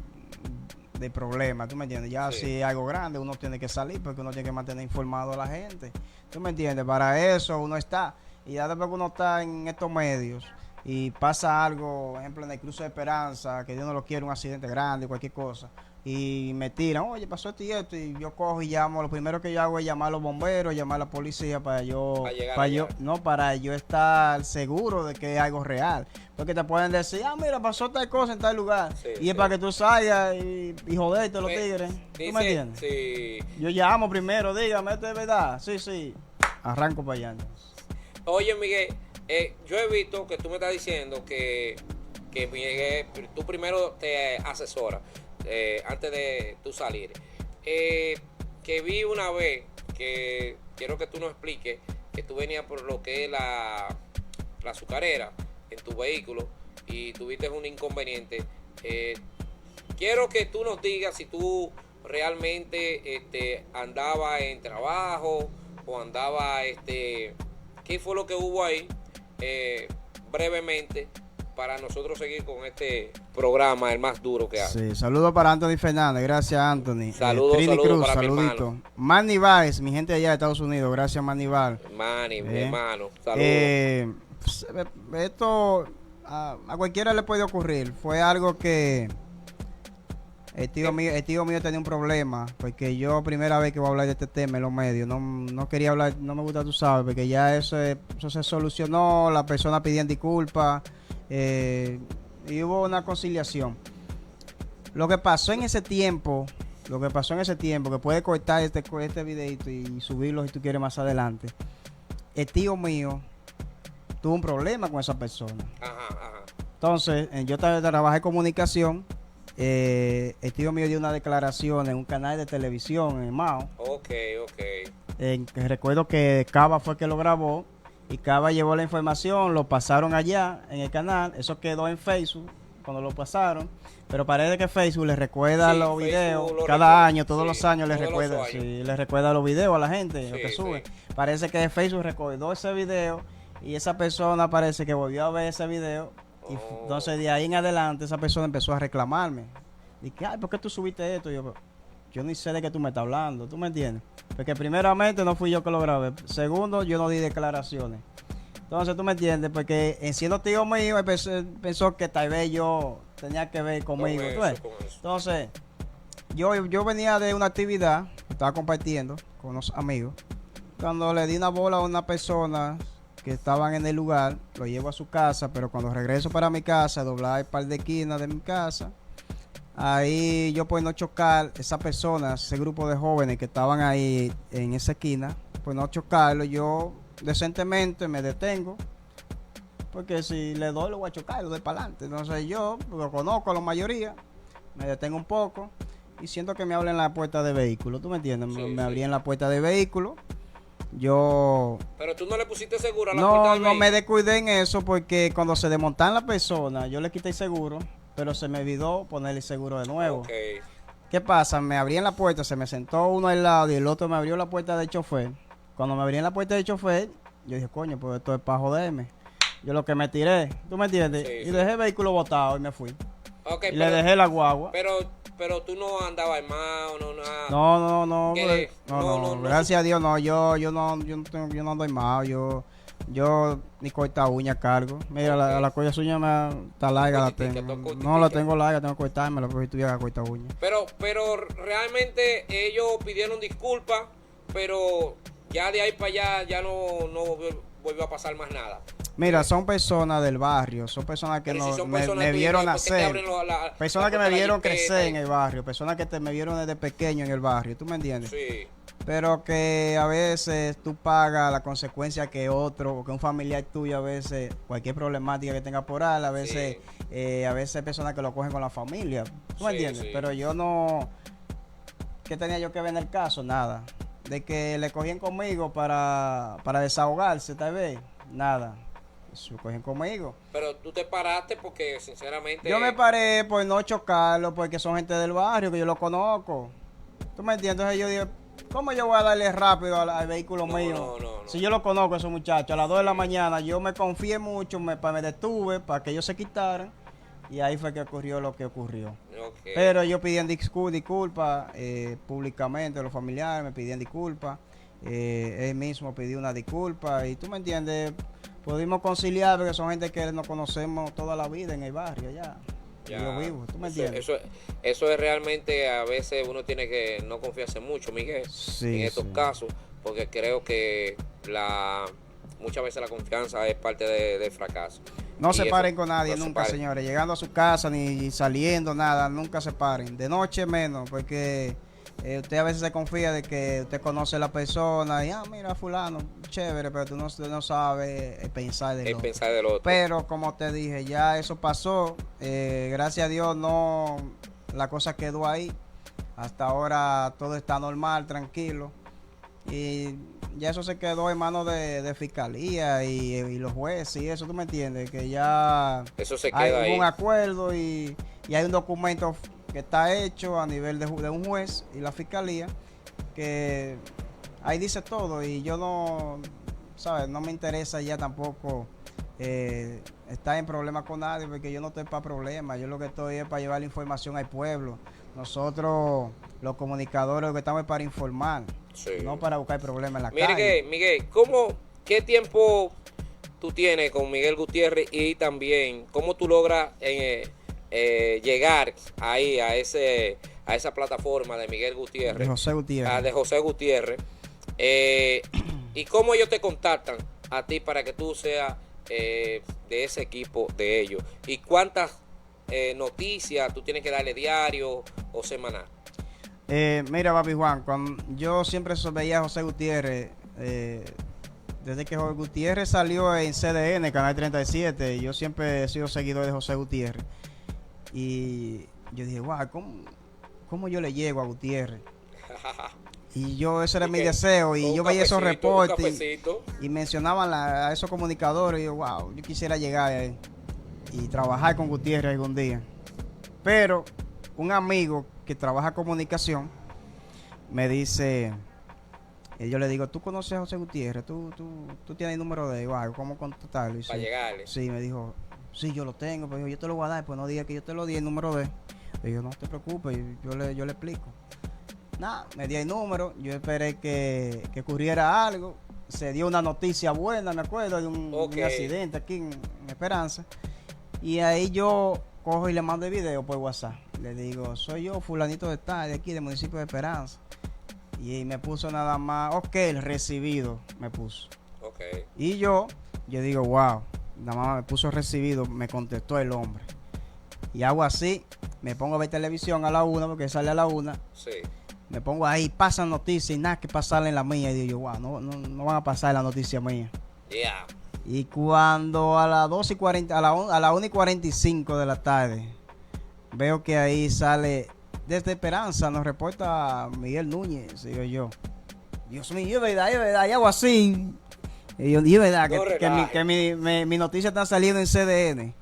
de problema, ¿tú me entiendes? Ya Sí. si es algo grande, uno tiene que salir porque uno tiene que mantener informado a la gente, ¿tú me entiendes? Para eso uno está, y ya después que uno está en estos medios y pasa algo, por ejemplo en el Cruce de Esperanza, que Dios no lo quiere, un accidente grande, cualquier cosa, y me tiran, oye, pasó esto, y yo cojo y llamo, lo primero que yo hago es llamar a los bomberos, llamar a la policía para llegar para yo estar seguro de que es algo real, porque te pueden decir, mira, pasó tal cosa en tal lugar, Sí, y es sí. para que tú salgas y joderte los tigres, ¿tú me entiendes? Sí. Yo llamo primero, dígame, ¿esto es verdad? Sí, arranco para allá. Oye, Miguel, yo he visto que tú me estás diciendo que Miguel, tú primero te asesoras antes de tú salir. Que vi una vez, que quiero que tú nos expliques, que tú venías por lo que es la azucarera en tu vehículo y tuviste un inconveniente. Quiero que tú nos digas si tú realmente andabas en trabajo o andabas, qué fue lo que hubo ahí, brevemente, para nosotros seguir con este programa, el más duro que hay. Sí, saludos para Anthony Fernández, gracias Anthony. Saludos Trini para mi saludito. hermano. Manny Valls, mi gente allá de Estados Unidos, gracias Manny Valls. Manny, mi hermano, saludos. Esto a cualquiera le puede ocurrir. Fue algo que el tío mío tenía un problema, porque yo primera vez que voy a hablar de este tema en los medios, no quería hablar, no me gusta, tú sabes, porque ya eso se solucionó, la persona pidiendo disculpas y hubo una conciliación. Lo que pasó en ese tiempo, que puede cortar este videito y subirlo si tú quieres más adelante, el tío mío tuvo un problema con esa persona. Ajá. Entonces, yo trabajé en comunicación. El tío mío dio una declaración en un canal de televisión en Mao. Ok. Recuerdo que Cava fue el que lo grabó y Cava llevó la información, lo pasaron allá en el canal. Eso quedó en Facebook cuando lo pasaron. Pero parece que Facebook les recuerda Sí, los Facebook videos lo cada recuerda, año, todos sí, los años les todos los recuerda. años. Sí, les recuerda los videos a la gente, lo Sí, que sube. sí. Parece que Facebook recordó ese video y esa persona parece que volvió a ver ese video. Y entonces de ahí en adelante esa persona empezó a reclamarme. Y que, ¿por qué tú subiste esto? Y yo ni sé de qué tú me estás hablando, ¿tú me entiendes? Porque primeramente no fui yo que lo grabé. Segundo, yo no di declaraciones. Entonces, ¿tú me entiendes? Porque siendo tío mío, él pensó que tal vez yo tenía que ver conmigo. ¿tú ves? Con eso. Entonces, yo venía de una actividad, estaba compartiendo con unos amigos. Cuando le di una bola a una persona que estaban en el lugar, lo llevo a su casa, pero cuando regreso para mi casa, doblar el par de esquinas de mi casa, ahí yo por no chocar esa persona, ese grupo de jóvenes que estaban ahí en esa esquina, por no chocarlo, yo decentemente me detengo, porque si le doy lo voy a chocar, lo doy para adelante. Entonces yo lo conozco a la mayoría, me detengo un poco y siento que me abren la puerta de vehículo, ¿tú me entiendes? Sí, me sí. abrí en la puerta de vehículo, yo... Pero tú no le pusiste seguro a la puerta No, del no me vehículo. descuidé en eso porque cuando se desmontan la persona, yo le quité el seguro, pero se me olvidó ponerle el seguro de nuevo. Ok. ¿Qué pasa? Me abrían la puerta, se me sentó uno al lado y el otro me abrió la puerta del chofer. Cuando me abrían la puerta del chofer, yo dije, coño, pues esto es para joderme. Yo lo que me tiré, ¿tú me entiendes? Sí, y sí. dejé el vehículo botado y me fui. Ok, Y le dejé la guagua. pero tú no andabas armado, no nada. No, ¿Qué? pues, no, gracias a Dios no, yo no ando mal, yo ni corta uña cargo. Mira, Ok. la corta uña me está larga, la Cortitica, tengo. cortitica. No, la tengo larga, tengo que cortármela porque si tuviera que cortar uña. Pero realmente ellos pidieron disculpas, pero ya de ahí para allá ya no volvió a pasar más nada. Mira, son personas del barrio, son personas que Pero si no, son me personas tuyas, vieron ¿por qué te nacer, abren personas que la me puerta vieron de la crecer en jipeta? el barrio, personas que me vieron desde pequeño en el barrio, ¿tú me entiendes? Sí, Pero que a veces tú pagas la consecuencia que otro o que un familiar tuyo, a veces cualquier problemática que tenga por ahí, a veces hay personas que lo cogen con la familia, ¿tú me Sí, entiendes? sí. Pero yo no, ¿qué tenía yo que ver en el caso? Nada. De que le cogían conmigo para desahogarse, tal vez, nada. Se cogían conmigo. pero tú te paraste porque sinceramente... Yo me paré por no chocarlo, porque son gente del barrio que yo lo conozco. ¿Tú me entiendes? Entonces yo dije, ¿cómo yo voy a darle rápido al vehículo No, mío? no. Si yo lo conozco a esos muchachos, a las 2 de la mañana, yo me confié mucho, me detuve para que ellos se quitaran. Y ahí fue que ocurrió lo que ocurrió. Ok. Pero ellos pidían disculpas públicamente, los familiares me pidían disculpas. Él mismo pidió una disculpa. Y tú me entiendes, pudimos conciliar porque son gente que nos conocemos toda la vida en el barrio ya. Ya, Yo vivo, ¿tú me entiendes? Eso es realmente, a veces uno tiene que no confiarse mucho, Miguel, Sí, en estos sí. casos, porque creo que muchas veces la confianza es parte del fracaso. No Y se eso, paren con nadie no se nunca, paren. señores. Llegando a su casa ni saliendo, nada, nunca se paren. De noche menos, porque usted a veces se confía de que usted conoce a la persona y, mira, fulano, chévere, pero tú no sabes pensar de Es lo pensar del otro. Pero como te dije, ya eso pasó. Gracias a Dios no, la cosa quedó ahí. Hasta ahora todo está normal, tranquilo. Y ya eso se quedó en manos de fiscalía y los jueces y eso, ¿tú me entiendes? Que ya Eso se hay queda ahí. un acuerdo y hay un documento que está hecho a nivel de un juez y la fiscalía que ahí dice todo y yo no, ¿sabes? No me interesa ya tampoco estar en problemas con nadie porque yo no estoy para problemas, yo lo que estoy es para llevar la información al pueblo. Nosotros, los comunicadores, lo que estamos es para informar, Sí. no para buscar problemas en la Mire calle. Miguel, ¿qué tiempo tú tienes con Miguel Gutiérrez y también cómo tú logras llegar ahí a esa plataforma de Miguel Gutiérrez? De José Gutiérrez. De José Gutiérrez. ¿Y cómo ellos te contactan a ti para que tú seas de ese equipo de ellos? ¿Y cuántas noticias tú tienes que darle diario o semanal? Mira, papi Juan, yo siempre veía a José Gutiérrez, desde que José Gutiérrez salió en CDN, Canal 37, yo siempre he sido seguidor de José Gutiérrez. Y yo dije, wow, ¿cómo yo le llego a Gutiérrez? Y ese era mi deseo, y Un yo veía esos cafecito, un reportes cafecito. y mencionaban a esos comunicadores, y yo, wow, yo quisiera llegar ahí y trabajar con Gutiérrez algún día. Pero un amigo que trabaja comunicación me dice, y yo le digo, ¿tú conoces a José Gutiérrez? ¿Tú tienes el número de él? Wow, ¿cómo contactarlo? Y Para sí, llegarle. sí, me dijo, sí, yo lo tengo, pero yo te lo voy a dar, pues no digas que yo te lo di el número de él. Le digo, no te preocupes, yo le explico. Nada, me di el número, yo esperé que ocurriera algo. Se dio una noticia buena, me acuerdo, de un accidente aquí en Esperanza. Y ahí yo cojo y le mando el video por WhatsApp. Le digo, soy yo, fulanito de tal, de aquí, del municipio de Esperanza. Y me puso nada más, ok, recibido, me puso. Ok. Y yo digo, wow, nada más me puso recibido, me contestó el hombre. Y hago así, me pongo a ver televisión a la 1, porque sale a la 1. Sí. Me pongo ahí, pasan noticias y nada que pasarle en la mía. Y digo yo, wow, no van a pasar la noticia mía. Yeah. Y cuando a las 2:40, a la 1:45 de la tarde, veo que ahí sale desde Esperanza, nos reporta Miguel Núñez, digo yo. Dios mío, es verdad, y hago así. Y yo, y es verdad No que mi noticia está saliendo en CDN.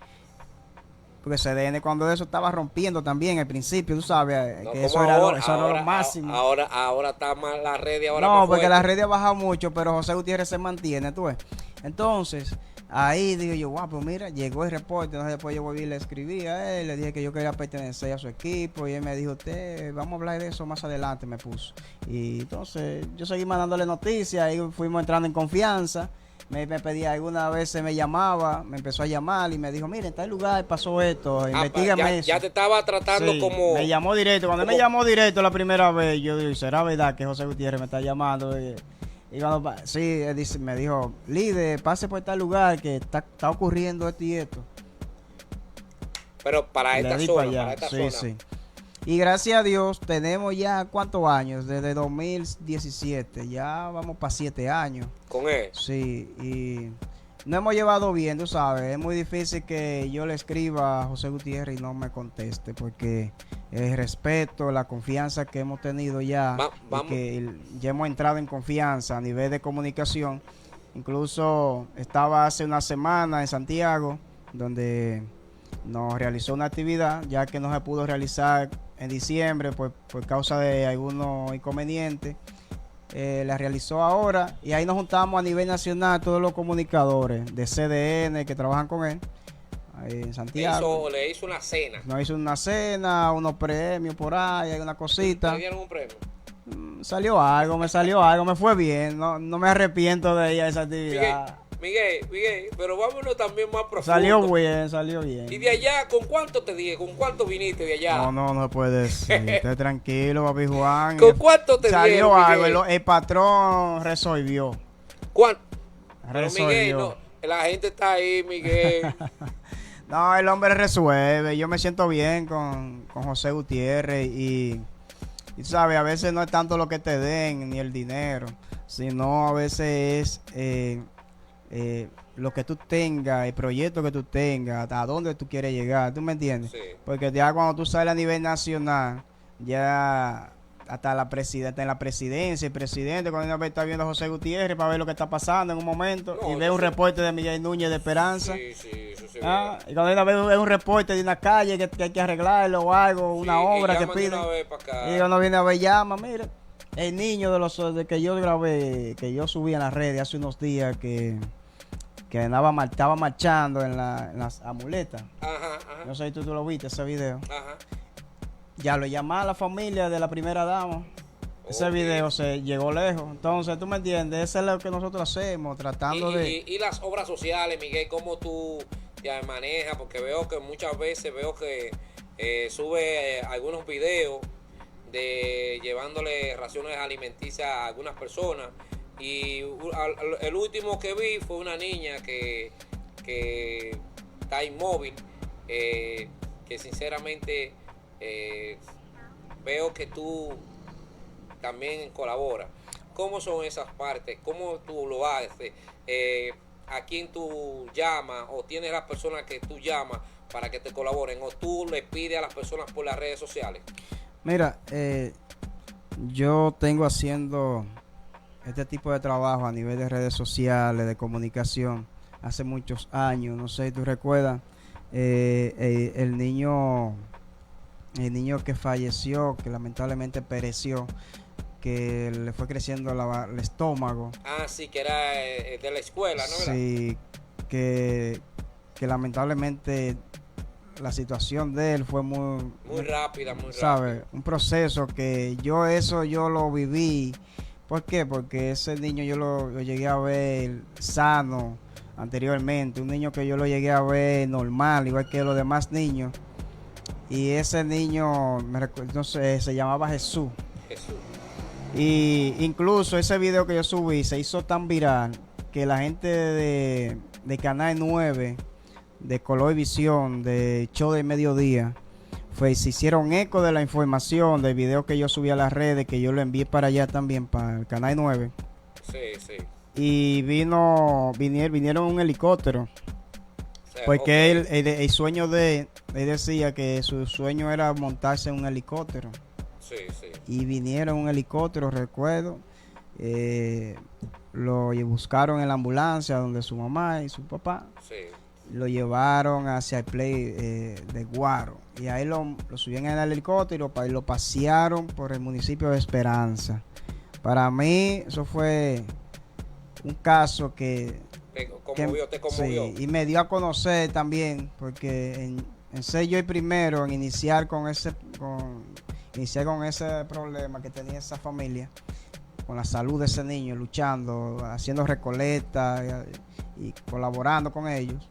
Porque CDN cuando eso estaba rompiendo también al principio, tú sabes, No, que como eso era ahora, lo máximo. Ahora está más la red y ahora No, más porque fuerte. la red ha bajado mucho, pero José Gutiérrez se mantiene, tú ves. Entonces, ahí digo yo, guau, pues mira, llegó el reporte. Entonces después yo volví y le escribí a él, le dije que yo quería pertenecer a su equipo. Y él me dijo, usted, vamos a hablar de eso más adelante, me puso. Y entonces yo seguí mandándole noticias, y fuimos entrando en confianza. Me pedía, alguna vez se me llamaba, me empezó a llamar y me dijo, mire, en tal lugar pasó esto, investígame eso. Ya te estaba tratando Sí, como... me llamó directo. Cuando como- me llamó directo la primera vez, yo digo, ¿será verdad que José Gutiérrez me está llamando? Y cuando, sí, él me dijo, líder, pase por tal lugar que está ocurriendo esto y esto. Pero para Y le esta di zona, para allá. para esta Sí, zona. sí. Y gracias a Dios tenemos ya, ¿cuántos años? Desde 2017, ya vamos para 7 años. Con él. Sí, y nos hemos llevado bien, tú sabes. Es muy difícil que yo le escriba a José Gutiérrez y no me conteste, porque el respeto, la confianza que hemos tenido ya, y que ya hemos entrado en confianza a nivel de comunicación. Incluso estaba hace una semana en Santiago, donde nos realizó una actividad, ya que no se pudo realizar en diciembre por causa de algunos inconvenientes. La realizó ahora y ahí nos juntamos a nivel nacional todos los comunicadores de CDN que trabajan con él ahí en Santiago. Le hizo una cena. Nos hizo una cena, unos premios por ahí, hay una cosita. ¿Le dieron un premio? Salió algo, me fue bien, no me arrepiento de ir a esa actividad. Miguel, pero vámonos también más profundo. Salió bien. ¿Y de allá, con cuánto te dije? ¿Con cuánto viniste de allá? No se puede decir. Esté tranquilo, papi Juan. ¿Con cuánto te Salió dieron, algo, Miguel? el patrón resolvió. ¿Cuánto? Pero Resolvió. Miguel, no, la gente está ahí, Miguel. No, el hombre resuelve. Yo me siento bien con José Gutiérrez y sabes, a veces no es tanto lo que te den ni el dinero, sino a veces es lo que tú tengas, el proyecto que tú tengas, a dónde tú quieres llegar, ¿tú me entiendes? Sí. Porque ya cuando tú sales a nivel nacional, ya hasta en la presidencia, el presidente cuando una vez está viendo a José Gutiérrez para ver lo que está pasando en un momento, No, y ve yo un sé. reporte de Miguel Núñez de Esperanza. Sí, eso se Y cuando una vez ve un reporte de una calle que hay que arreglarlo o algo, ve. una Sí, obra y que llaman de piden. una vez para acá. Y cuando viene a ver, llama, mire, el niño de que yo grabé, que yo subí en las redes hace unos días, que estaba marchando en las amuletas. Ajá. No sé si tú lo viste, ese video. Ajá. Ya lo llamé a la familia de la primera dama. Ese Ok. video se llegó lejos. Entonces, tú me entiendes, eso es lo que nosotros hacemos, tratando de... Y las obras sociales, Miguel, ¿cómo tú te manejas? Porque veo que muchas veces sube algunos videos de llevándole raciones alimenticias a algunas personas. Y el último que vi fue una niña que está inmóvil, que sinceramente veo que tú también colaboras. ¿Cómo son esas partes? ¿Cómo tú lo haces? ¿A quién tú llamas? ¿O tienes las personas que tú llamas para que te colaboren? ¿O tú le pides a las personas por las redes sociales? Mira, yo tengo haciendo este tipo de trabajo a nivel de redes sociales, de comunicación, hace muchos años. No sé si tú recuerdas, el niño que falleció, que lamentablemente pereció, que le fue creciendo el estómago. Ah, sí, que era de la escuela, ¿no? ¿Verdad? Sí, que lamentablemente la situación de él fue muy rápida, ¿sabes? Un proceso que yo lo viví. ¿Por qué? Porque ese niño yo lo llegué a ver sano anteriormente, un niño que yo lo llegué a ver normal, igual que los demás niños. Y ese niño, no sé, se llamaba Jesús. Y incluso ese video que yo subí se hizo tan viral que la gente de Canal 9, de Color y Visión, de Show de Mediodía, se hicieron eco de la información del video que yo subí a las redes, que yo lo envié para allá también, para el Canal 9. Sí, sí. Y vinieron un helicóptero. O sea, Porque ok. el sueño él decía que su sueño era montarse en un helicóptero. Sí, sí. Y vinieron un helicóptero, recuerdo. Lo buscaron en la ambulancia donde su mamá y su papá. Sí. Lo llevaron hacia el play de Guaro. Y ahí lo subían en el helicóptero y lo pasearon por el municipio de Esperanza. Para mí, eso fue un caso que Te conmovió. sí, y me dio a conocer también, porque en ser yo el primero en iniciar iniciar con ese problema que tenía esa familia, con la salud de ese niño, luchando, haciendo recolectas y colaborando con ellos.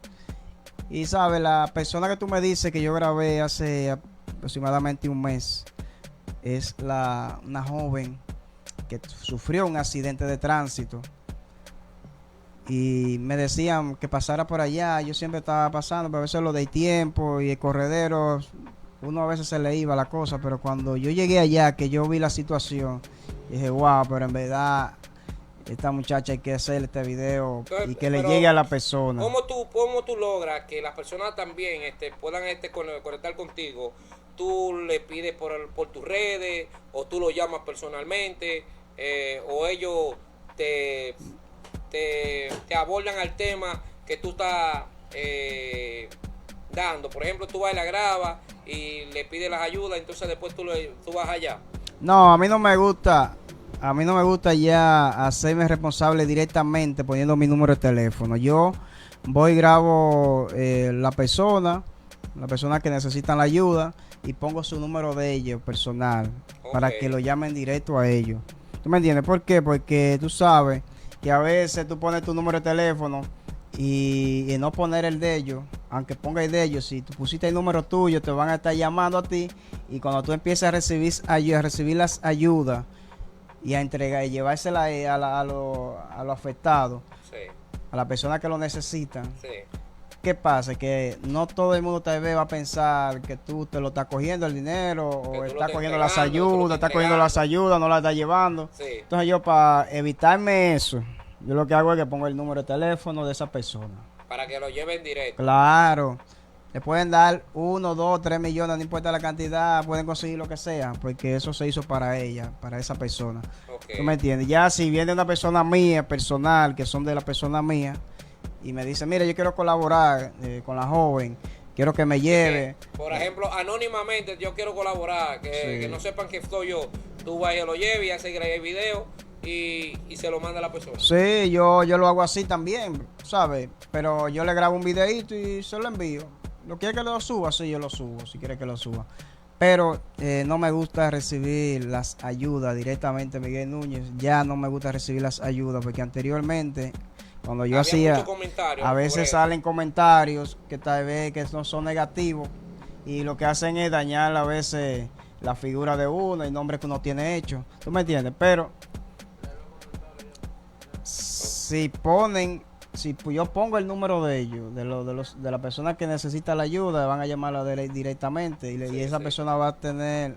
Y sabes, la persona que tú me dices que yo grabé hace aproximadamente un mes es una joven que sufrió un accidente de tránsito. Y me decían que pasara por allá. Yo siempre estaba pasando, pero a veces lo de tiempo y el corredero, uno a veces se le iba la cosa. Pero cuando yo llegué allá, que yo vi la situación, dije, wow, pero en verdad, esta muchacha hay que hacer este video y que le Pero, llegue a la persona. ¿Cómo tú logras que las personas también puedan conectar contigo? ¿Tú le pides por tus redes o tú lo llamas personalmente o ellos te abordan al tema que tú estás dando? Por ejemplo, tú vas y la grabas y le pides las ayudas, entonces después tú vas allá. No, a mí no me gusta. A mí no me gusta ya hacerme responsable directamente poniendo mi número de teléfono. Yo voy y grabo la persona que necesitan la ayuda y pongo su número de ellos personal para que lo llamen directo a ellos. ¿Tú me entiendes? ¿Por qué? Porque tú sabes que a veces tú pones tu número de teléfono y no poner el de ellos, aunque ponga el de ellos, si tú pusiste el número tuyo, te van a estar llamando a ti y cuando tú empieces a recibir las ayudas y a entregar y llevársela a los afectados, Sí, a la persona que lo necesitan. sí. ¿Qué pasa? Que no todo el mundo tal vez va a pensar que tú te lo estás cogiendo el dinero Que tú o lo estás estás cogiendo las entregando, tú lo ayudas, estás estás cogiendo las ayudas, no las estás llevando. Sí. Entonces yo, para evitarme eso, yo lo que hago es que pongo el número de teléfono de esa persona. Para que lo lleven directo. Claro, le pueden dar 1, 2, 3 millones, no importa la cantidad, pueden conseguir lo que sea, porque eso se hizo para ella, para esa persona. Okay. ¿Tú me entiendes? Ya si viene una persona mía, personal, que son de la persona mía, y me dice, mira, yo quiero colaborar con la joven, quiero que me lleve. Por ejemplo, anónimamente yo quiero colaborar, que no sepan que soy yo. Tú vas y lo lleves y haces el video y se lo manda a la persona. Sí, yo lo hago así también, ¿sabes? Pero yo le grabo un videito y se lo envío. ¿Lo quiere que lo suba? Sí, yo lo subo, si quiere que lo suba. Pero no me gusta recibir las ayudas directamente, Miguel Núñez. Ya no me gusta recibir las ayudas, porque anteriormente, cuando yo hacía, a veces salen comentarios que tal vez que no son negativos y lo que hacen es dañar a veces la figura de uno, el nombre que uno tiene hecho. ¿Tú me entiendes? Pero si yo pongo el número de ellos, de la persona que necesita la ayuda, van a llamarla directamente y esa persona va a tener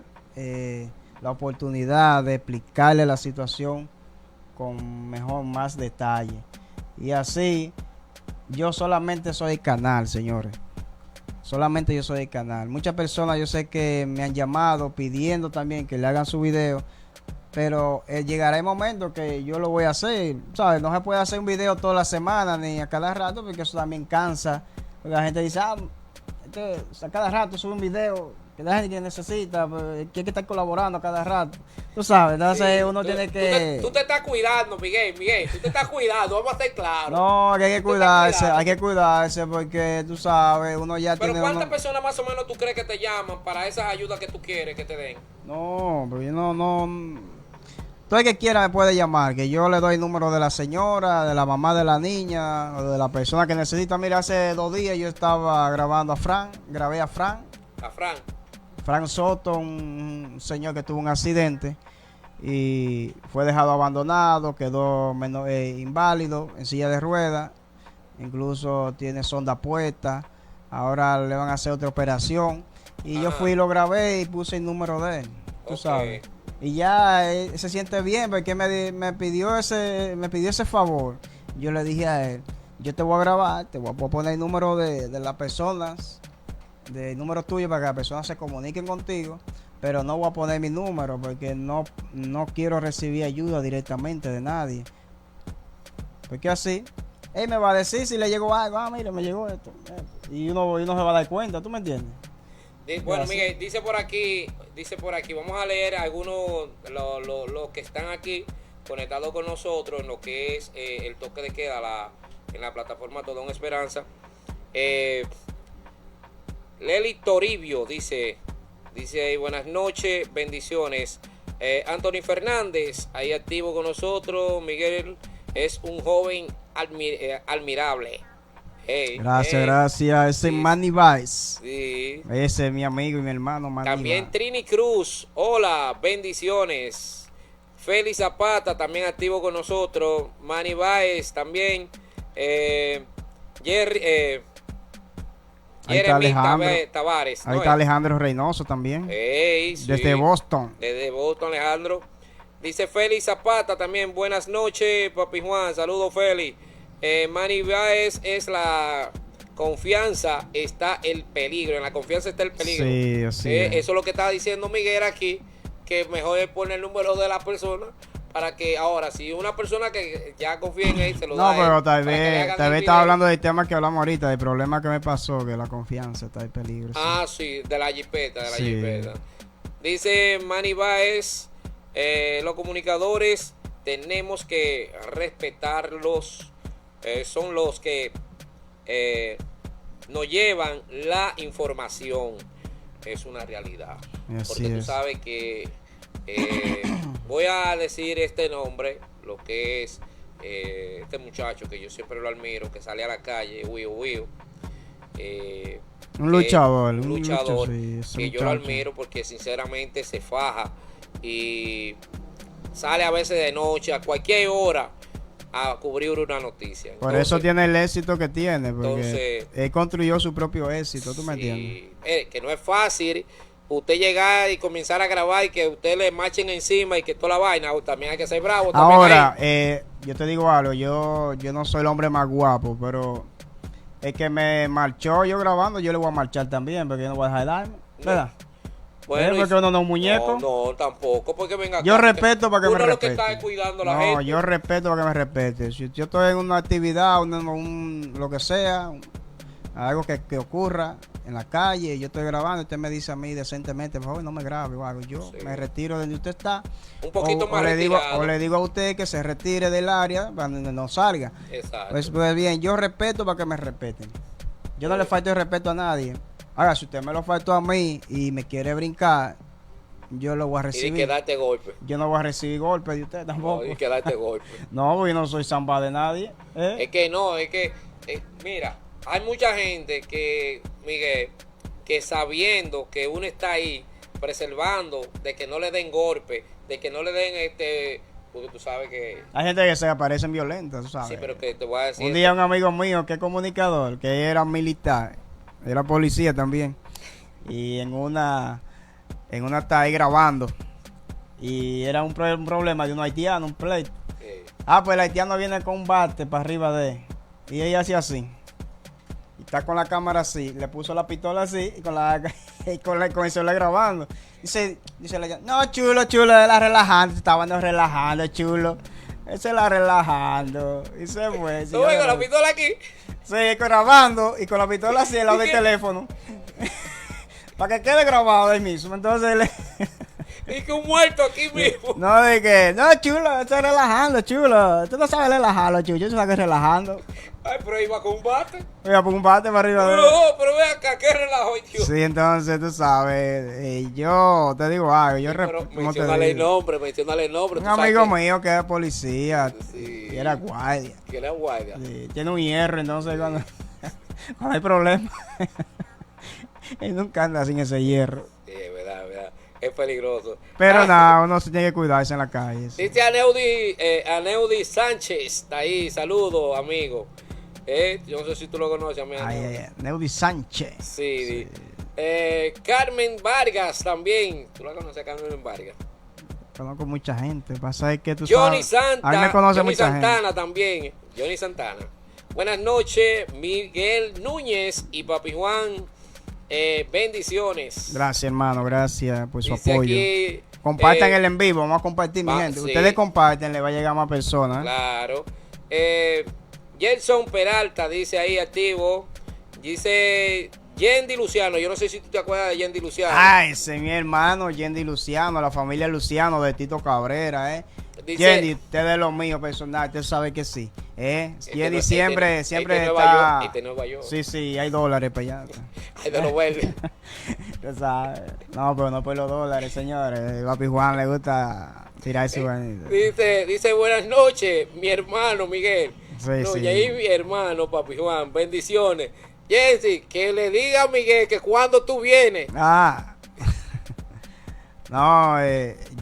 la oportunidad de explicarle la situación con más detalle. Y así, yo solamente soy el canal, señores. Solamente yo soy el canal. Muchas personas yo sé que me han llamado pidiendo también que le hagan su video. Pero llegará el momento que yo lo voy a hacer, ¿sabes? No se puede hacer un video toda la semana ni a cada rato porque eso también cansa. Porque la gente dice, a cada rato sube un video que la gente que necesita, pues, que hay que estar colaborando a cada rato. Tú sabes, entonces Sí, uno tiene que... Tú te estás cuidando, Miguel, tú te estás cuidando, vamos a estar claros. No, que hay que cuidarse porque tú sabes, uno ya Pero tiene... ¿cuántas personas más o menos tú crees que te llaman para esas ayudas que tú quieres que te den? No, pero yo no... Todo el que quiera me puede llamar, que yo le doy el número de la señora, de la mamá de la niña, o de la persona que necesita. Mira, hace 2 días yo estaba grabando grabé a Fran A Fran. Soto, un señor que tuvo un accidente y fue dejado abandonado, quedó inválido, en silla de ruedas, incluso tiene sonda puesta, ahora le van a hacer otra operación y yo fui y lo grabé y puse el número de él, tú sabes. Y ya se siente bien porque me pidió ese favor. Yo le dije a él, yo te voy a grabar, te voy a poner el número de las personas, del número tuyo para que las personas se comuniquen contigo, pero no voy a poner mi número porque no quiero recibir ayuda directamente de nadie. Porque así, él me va a decir si le llegó algo, mira, me llegó esto. Y uno se va a dar cuenta, ¿tú me entiendes? Bueno, Miguel, dice por aquí, vamos a leer algunos, los que están aquí conectados con nosotros en lo que es el toque de queda en la plataforma Todo en Esperanza. Leli Toribio dice ahí, buenas noches, bendiciones. Anthony Fernández, ahí activo con nosotros. Miguel es un joven admirable. Gracias. Ese Sí. Manny Vice. Sí. Ese es mi amigo y mi hermano Manny También Vice. Trini Cruz, hola, bendiciones. Félix Zapata, también activo con nosotros. Manny Baez, también. Jeremy Tavares. Ahí está Alejandro Reynoso también. Sí. Desde Boston. Desde Boston, Alejandro. Dice Félix Zapata también, buenas noches, Papi Juan. Saludos, Félix. Manny Baez es la confianza, está el peligro. En la confianza está el peligro. Sí, así es. Eso es lo que está diciendo Miguel aquí, que mejor es poner el número de la persona para que ahora, si una persona que ya confía en él, se lo da. No, pero tal para que le vez hagan el video. estaba hablando del tema que hablamos ahorita, del problema que me pasó, que la confianza está en peligro. Sí. Ah, sí, de la jipeta, Sí. jipeta. Dice Manny Baez, los comunicadores tenemos que respetarlos, son los que nos llevan la información. Es una realidad. Así Porque tú es. sabes que voy a decir este nombre, lo que es este muchacho que yo siempre lo admiro, que sale a la calle, Will. Un luchador, un luchador sí, ese que yo lo muchacho. admiro porque sinceramente se faja y sale a veces de noche a cualquier hora a cubrir una noticia. Por Entonces, eso tiene el éxito que tiene, porque entonces, él construyó su propio éxito, ¿tú me entiendes? que no es fácil usted llegar y comenzar a grabar y que usted le marchen encima y que toda la vaina, también hay que ser bravo. Ahora, yo te digo algo, yo no soy el hombre más guapo, pero el que me marchó yo grabando, yo le voy a marchar también, porque yo no voy a dejar de darme, ¿verdad? Bueno, porque uno no es un muñeco. No, tampoco, porque venga acá, Yo respeto para que me uno lo que respete. está es cuidando a la No, gente. yo respeto para que me respete. Si yo estoy en una actividad, lo que sea, algo que ocurra en la calle, yo estoy grabando, usted me dice a mí decentemente, por favor, no me grabe o algo. Yo Sí. me retiro de donde usted está. Un poquito más le digo, retirado. o le digo a usted que se retire del área para donde no salga. Exacto. Pues bien, yo respeto para que me respeten. Yo no le falto el respeto a nadie. Ahora, si usted me lo faltó a mí y me quiere brincar, yo lo voy a y recibir. que darte golpe. Yo no voy a recibir golpes de usted tampoco. No, y que darte golpe. No, porque yo no soy zamba de nadie. Es que no, mira, hay mucha gente que, Miguel, que sabiendo que uno está ahí, preservando de que no le den golpe, de que no le den porque tú sabes que, Hay gente que se aparecen violentas, tú sabes. sí, pero que te voy a decir. Un día un amigo mío que es comunicador, que era militar, era policía también, y en una está ahí grabando, y era un problema de un haitiano, un pleito. Pues el haitiano viene con un bate para arriba de él, y ella hacía así. Y está con la cámara así, le puso la pistola así y con el celular grabando. Dice la no, chulo, es la relajando, estaban relajando, chulo. Ese la relajando. Y se fue. ¿Tú ves con la pistola aquí? Sí, grabando y con la pistola así al lado del teléfono. Para que quede grabado ahí mismo. Entonces Y que un muerto aquí mismo. no, de que, no, chulo, estoy relajando, chulo. Tú no sabes relajarlo, chulo. Yo sabes que relajando. Ay, pero iba con un bate. Voy a poner un bate para arriba de él. No, pero ve acá, qué relajo, tío. Sí, entonces tú sabes, yo te digo algo, Pero ¿cómo te menciónale el digo? nombre, menciónale el nombre. Un tú sabes amigo que- mío que es policía, Sí. que era guardia, Que era guardia. sí, tiene un hierro, entonces cuando hay problema, él nunca anda sin ese hierro. Sí, es verdad, es verdad. Es peligroso. Pero nada, uno se tiene que cuidarse en la calle. Sí. Dice Aneudi Sánchez, está ahí, saludos, amigo. Yo no sé si tú lo conoces, amigo. Ay, Neudi Sánchez. Sí. Carmen Vargas también. ¿Tú la conoces, Carmen Vargas? Conozco mucha gente. Pasa es que tú Johnny sabes. Santa. A mí me conoce Johnny mucha Santana gente. también. Johnny Santana. Buenas noches, Miguel Núñez y Papi Juan. Bendiciones. Gracias, hermano. Gracias por su Dice apoyo. aquí, Compartan el en vivo. Vamos a compartir, mi gente. sí. Ustedes comparten, le va a llegar a más personas. Claro. Gelson Peralta dice ahí activo. Dice Yendi Luciano. Yo no sé si tú te acuerdas de Yendi Luciano. Ay, ese es mi hermano, Yendi Luciano, la familia Luciano de Tito Cabrera, Dice- Yendi, usted es lo mío personal, usted sabe que sí. Yendi no- siempre este de está. Nueva York, este de Nueva York. Sí, hay dólares para allá. Ay, de los verdes. Usted sabe. No, pero no por los dólares, señores. Papi Juan le gusta tirar su vanito. Dice buenas noches, mi hermano Miguel. Sí, No, sí. y ahí mi hermano, Papi Juan. Bendiciones. Jensi, que le diga a Miguel que cuando tú vienes. Ah. No,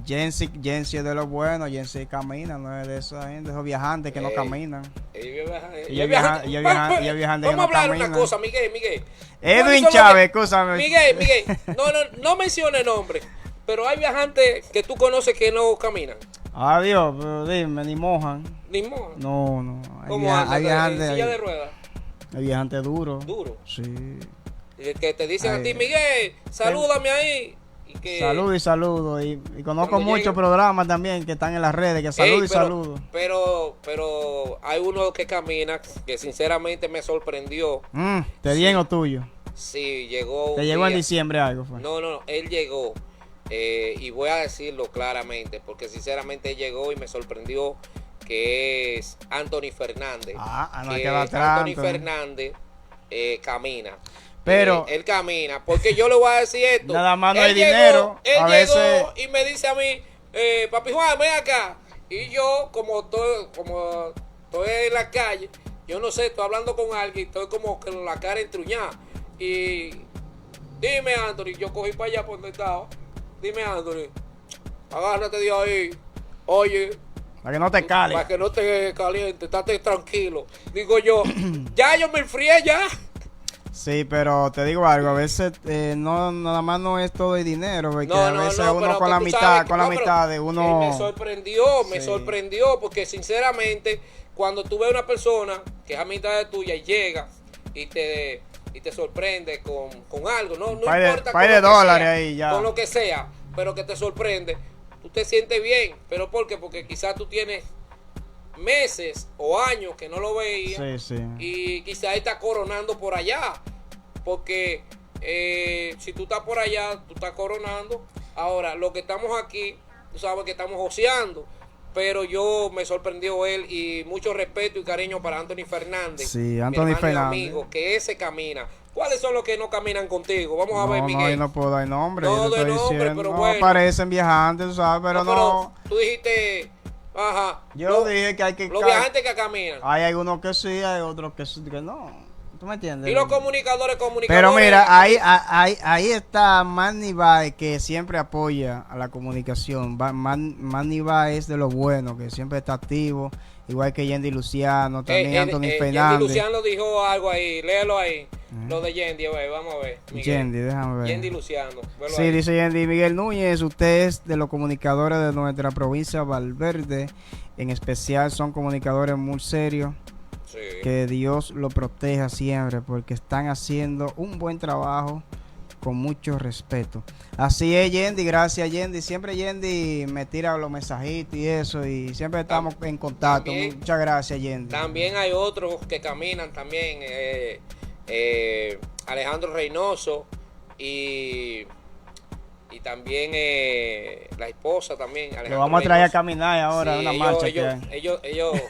Jensi es de los buenos, Jensi camina, no es de esa gente, de esos viajantes que no caminan. Ellos Ellos viajan de que Vamos a no hablar una caminan. cosa, Miguel. Edwin ¿Cuáles son los Chávez, que- escúchame. Miguel, no mencione nombre, pero hay viajantes que tú conoces que no caminan. Adiós, pero dime, ni mojan. Ni modo. No. ¿Cómo andas? Hay ¿En viajantes, silla de ruedas? hay viajantes duros. Duro. Sí. Que te dicen a Ay. ti, Miguel, salúdame ahí. Y que, Saludo. Y conozco Cuando muchos lleguen- programas también que están en las redes, que Ey, saludo y saludo. Pero hay uno que camina que sinceramente me sorprendió. ¿Te di en lo tuyo? Sí, llegó. Te un llegó en día- diciembre algo, fue. No, él llegó. Y voy a decirlo claramente, porque sinceramente él llegó y me sorprendió, que es Anthony Fernández. No que queda atrás. Anthony Fernández camina. Pero- Él camina, porque yo le voy a decir esto. Nada más no Él hay llegó- dinero. Él A llegó veces- y me dice a mí, Papi Juan, ven acá. Y yo, como estoy en la calle, yo no sé, estoy hablando con alguien, estoy como con la cara entruñada. Y dime, Anthony, yo cogí para allá por donde estaba. Dime, Anthony, agárrate de ahí. Oye, Para que no te cales. para que no te caliente, estate tranquilo. Digo yo, ya yo me enfrié ya. Sí, pero te digo algo, a veces no nada más no es todo el dinero, porque a veces uno pero con la que tú mitad, sabes que- con la no, pero mitad de uno. Me sorprendió, porque sinceramente, cuando tú ves una persona que es a mitad de tuya y llega y te sorprende con algo, no Par de- importa par con de lo que dólares sea, ahí ya. con lo que sea, pero que te sorprende, tú te sientes bien. ¿Pero por qué? Porque quizás tú tienes meses o años que no lo veías. Sí. Y quizás está coronando por allá. Porque si tú estás por allá, tú estás coronando. Ahora, lo que estamos aquí, tú sabes que estamos joseando. Pero me sorprendió él, y mucho respeto y cariño para Anthony Fernández. Sí, mi Anthony hermano y Fernández. amigo, que ese camina. ¿Cuáles son los que no caminan contigo? Vamos a ver, No, Miguel. yo no puedo dar nombre. No, yo te de estoy nombre, diciendo, pero no bueno. aparecen viajantes, ¿sabes? Pero no. Tú dijiste, ajá. Yo dije que hay que. Los viajantes que caminan. Hay algunos que sí, hay otros que no. ¿Tú me entiendes? Y los comunicadores. Pero mira, ahí está Manny Bay, que siempre apoya a la comunicación. Manny Bay es de los buenos, que siempre está activo. Igual que Yendi Luciano, también Anthony Yendi Fernández. Luciano dijo algo ahí, léelo ahí. Lo de Yendi, vamos a ver. Miguel. Yendi, déjame ver. Yendi Luciano. velo Sí, ahí. dice Yendi Miguel Núñez, usted es de los comunicadores de nuestra provincia Valverde. En especial son comunicadores muy serios. Sí. Que Dios lo proteja siempre, porque están haciendo un buen trabajo con mucho respeto. Así es, Yendi, gracias, Yendi. Siempre Yendi me tira los mensajitos y eso, y siempre estamos en contacto. también- Muchas gracias, Yendi. También hay otros que caminan también. Alejandro Reynoso y también la esposa también. Lo Alejandro vamos a traer a Reynoso. caminar ahora, Sí, una ellos- marcha.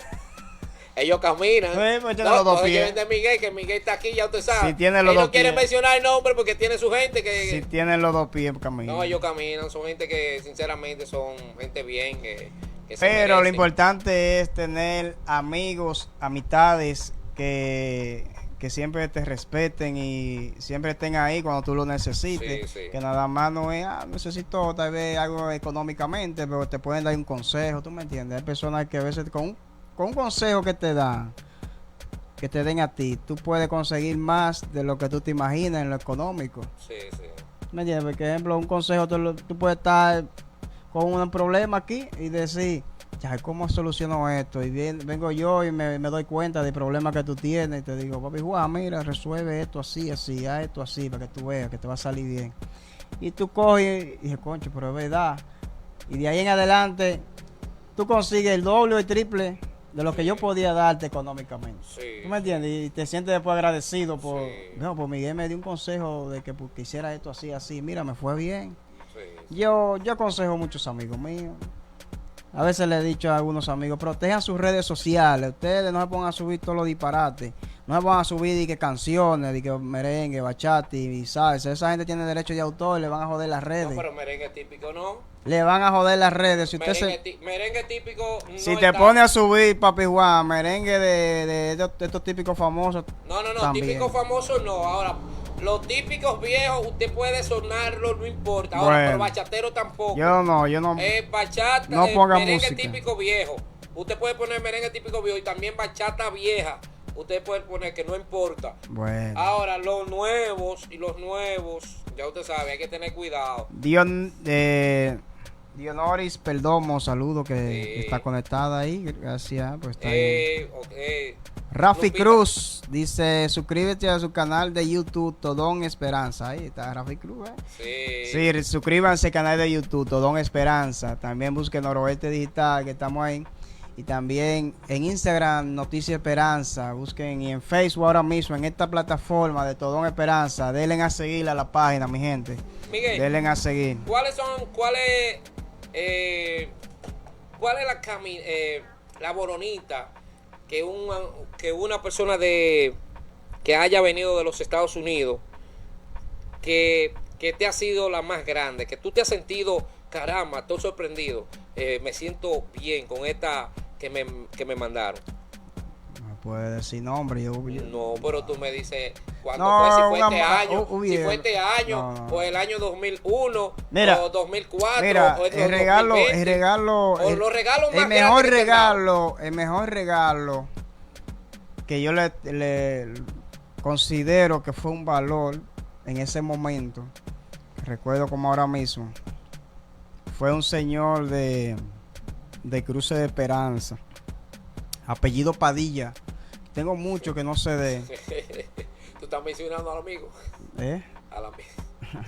ellos caminan. Sí, pues tiene No, los dos oye, pies. vende Miguel, que Miguel está aquí, ya usted sabe. Sí, tiene los Él no dos quiere pies. mencionar el nombre porque tiene su gente que... Si tienen los dos pies, caminar. No, ellos caminan, son gente que sinceramente son gente bien. Que se Pero lo merecen. importante es tener amigos, amistades que que siempre te respeten y siempre estén ahí cuando tú lo necesites. Sí, sí. Que nada más no es, necesito tal vez algo económicamente, pero te pueden dar un consejo, ¿tú me entiendes? Hay personas que a veces con un consejo que te dan, que te den a ti, tú puedes conseguir más de lo que tú te imaginas en lo económico. Sí, sí. ¿Me entiendes? Por ejemplo, un consejo, tú puedes estar con un problema aquí y decir, ya, ¿cómo soluciono esto? Y vengo yo y me doy cuenta del problema que tú tienes y te digo, papi Juan, mira, resuelve esto así, así, haz esto así, para que tú veas que te va a salir bien. Y tú coges y dices, concho, pero es verdad. Y de ahí en adelante, tú consigues el doble o el triple de lo que yo podía darte económicamente. Sí. ¿Tú me entiendes? Y te sientes después agradecido por, Sí. no, pues Miguel me dio un consejo de que hiciera esto así, así. Mira, me fue bien. Sí. Yo aconsejo a muchos amigos míos. A veces le he dicho a algunos amigos, protejan sus redes sociales. Ustedes no se pongan a subir todos los disparates. No se pongan a subir de que canciones, de que merengue, bachata y salsa. Esa gente tiene derecho de autor, le van a joder las redes. No, pero merengue típico no. Le van a joder las redes. Si usted Merengue típico no si te está- pone a subir, papi Juan, merengue de estos típicos famosos. No, también. típico famoso no. Ahora, los típicos viejos, usted puede sonarlo, no importa. Ahora, Bueno. pero bachatero tampoco. Yo no. Bachata, No ponga merengue música. típico viejo. Usted puede poner merengue típico viejo y también bachata vieja. Usted puede poner que no importa. Bueno. Ahora, los nuevos, ya usted sabe, hay que tener cuidado. Dionoris Perdomo, saludo que Sí. está conectada ahí. Gracias, pues está ahí. Ok. Rafi Lupita. Cruz dice, suscríbete a su canal de YouTube, Todón Esperanza. Ahí está Rafi Cruz, ¿eh? Sí. Sí, suscríbanse al canal de YouTube, Todón Esperanza. También busquen Noroeste Digital, que estamos ahí. Y también en Instagram, Noticia Esperanza. Busquen y en Facebook ahora mismo, en esta plataforma de Todón Esperanza. Denle a seguir a la página, mi gente. Miguel, Denle a seguir. cuál es la boronita que una persona que haya venido de los Estados Unidos que te ha sido la más grande, que tú te has sentido, caramba, estoy sorprendido, me siento bien con esta que me mandaron? No puede decir nombre. No, pero tú me dices cuándo No, fue, si fue una este ma- año, un si viejo. fue este año, No. o el año 2001, Mira, o 2004, Mira, o el regalo, 2020, o los regalos más el mejor grandes que te han dado. el mejor regalo que yo le considero que fue un valor en ese momento, recuerdo como ahora mismo, fue un señor de Cruce de Esperanza, apellido Padilla. Tengo mucho que no sé de, Tú estás mencionando al amigo, ¿eh? al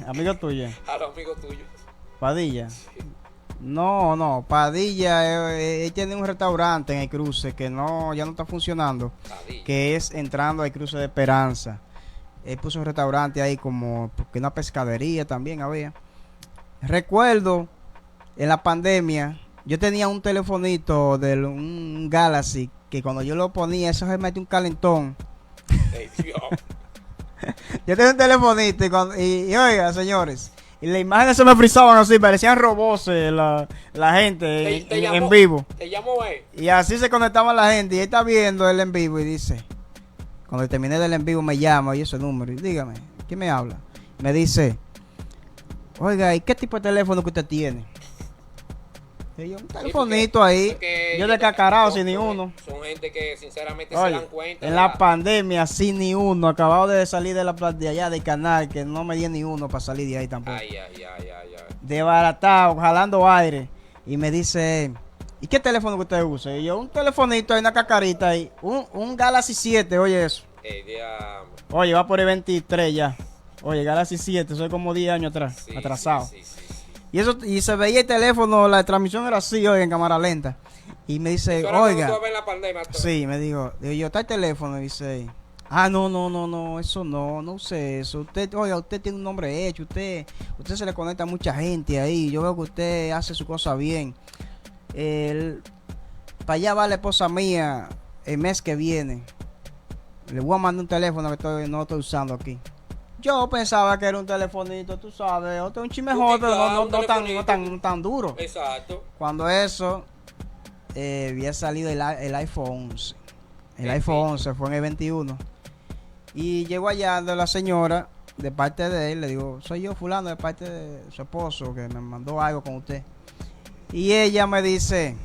Amigo tuyo, amigo tuyo. Padilla. No, Padilla, él tiene un restaurante en el cruce que ya no está funcionando, Padilla. que es entrando al cruce de Esperanza. Él puso un restaurante ahí como, porque una pescadería también había. Recuerdo, en la pandemia, yo tenía un telefonito de un Galaxy, que cuando yo lo ponía, eso se mete un calentón. Ey, Dios. Yo tenía un telefonito y oiga, señores, y las imágenes se me frizaban así, parecían robots la gente Te en llamó- vivo. Te llamo él. Y así se conectaba la gente y él está viendo el en vivo y dice, cuando terminé del en vivo me llama y ese número y dígame, ¿quién me habla? Me dice, oiga, ¿y qué tipo de teléfono que usted tiene? Y yo, un telefonito ahí, Porque yo de cacarao son- sin ni son- uno. Son gente que sinceramente se Oye, dan cuenta. en de la pandemia sin ni uno, acabado de salir de allá del canal, que no me di ni uno para salir de ahí tampoco. Ay. Desbaratado, jalando aire. Y me dice, ¿y qué teléfono que usted usa? Y yo, un telefonito, hay una cacarita ahí. Un Galaxy 7, oye eso. Diablo. Oye, va por el 23 ya. Oye, Galaxy 7, soy como 10 años atrás, Sí, atrasado. sí. Y se veía el teléfono, la transmisión era así, oye, en cámara lenta. Y me dice, Eso era cuando oiga. tú ves la pandemia, todo. Sí, me digo yo, está el teléfono. Y dice, no, eso no usé eso. Usted tiene un nombre hecho, usted se le conecta a mucha gente ahí. Yo veo que usted hace su cosa bien. Para allá va la esposa mía el mes que viene. Le voy a mandar un teléfono que no estoy usando aquí. Yo pensaba que era un telefonito, tú sabes, otro un chisme mejor, pero un no telefonito. tan duro. Exacto. Cuando eso, había salido el iPhone 11. El Sí, iPhone sí. 11 fue en el 21. Y llego allá de la señora, de parte de él, le digo, soy yo fulano, de parte de su esposo, que me mandó algo con usted. Y ella me dice,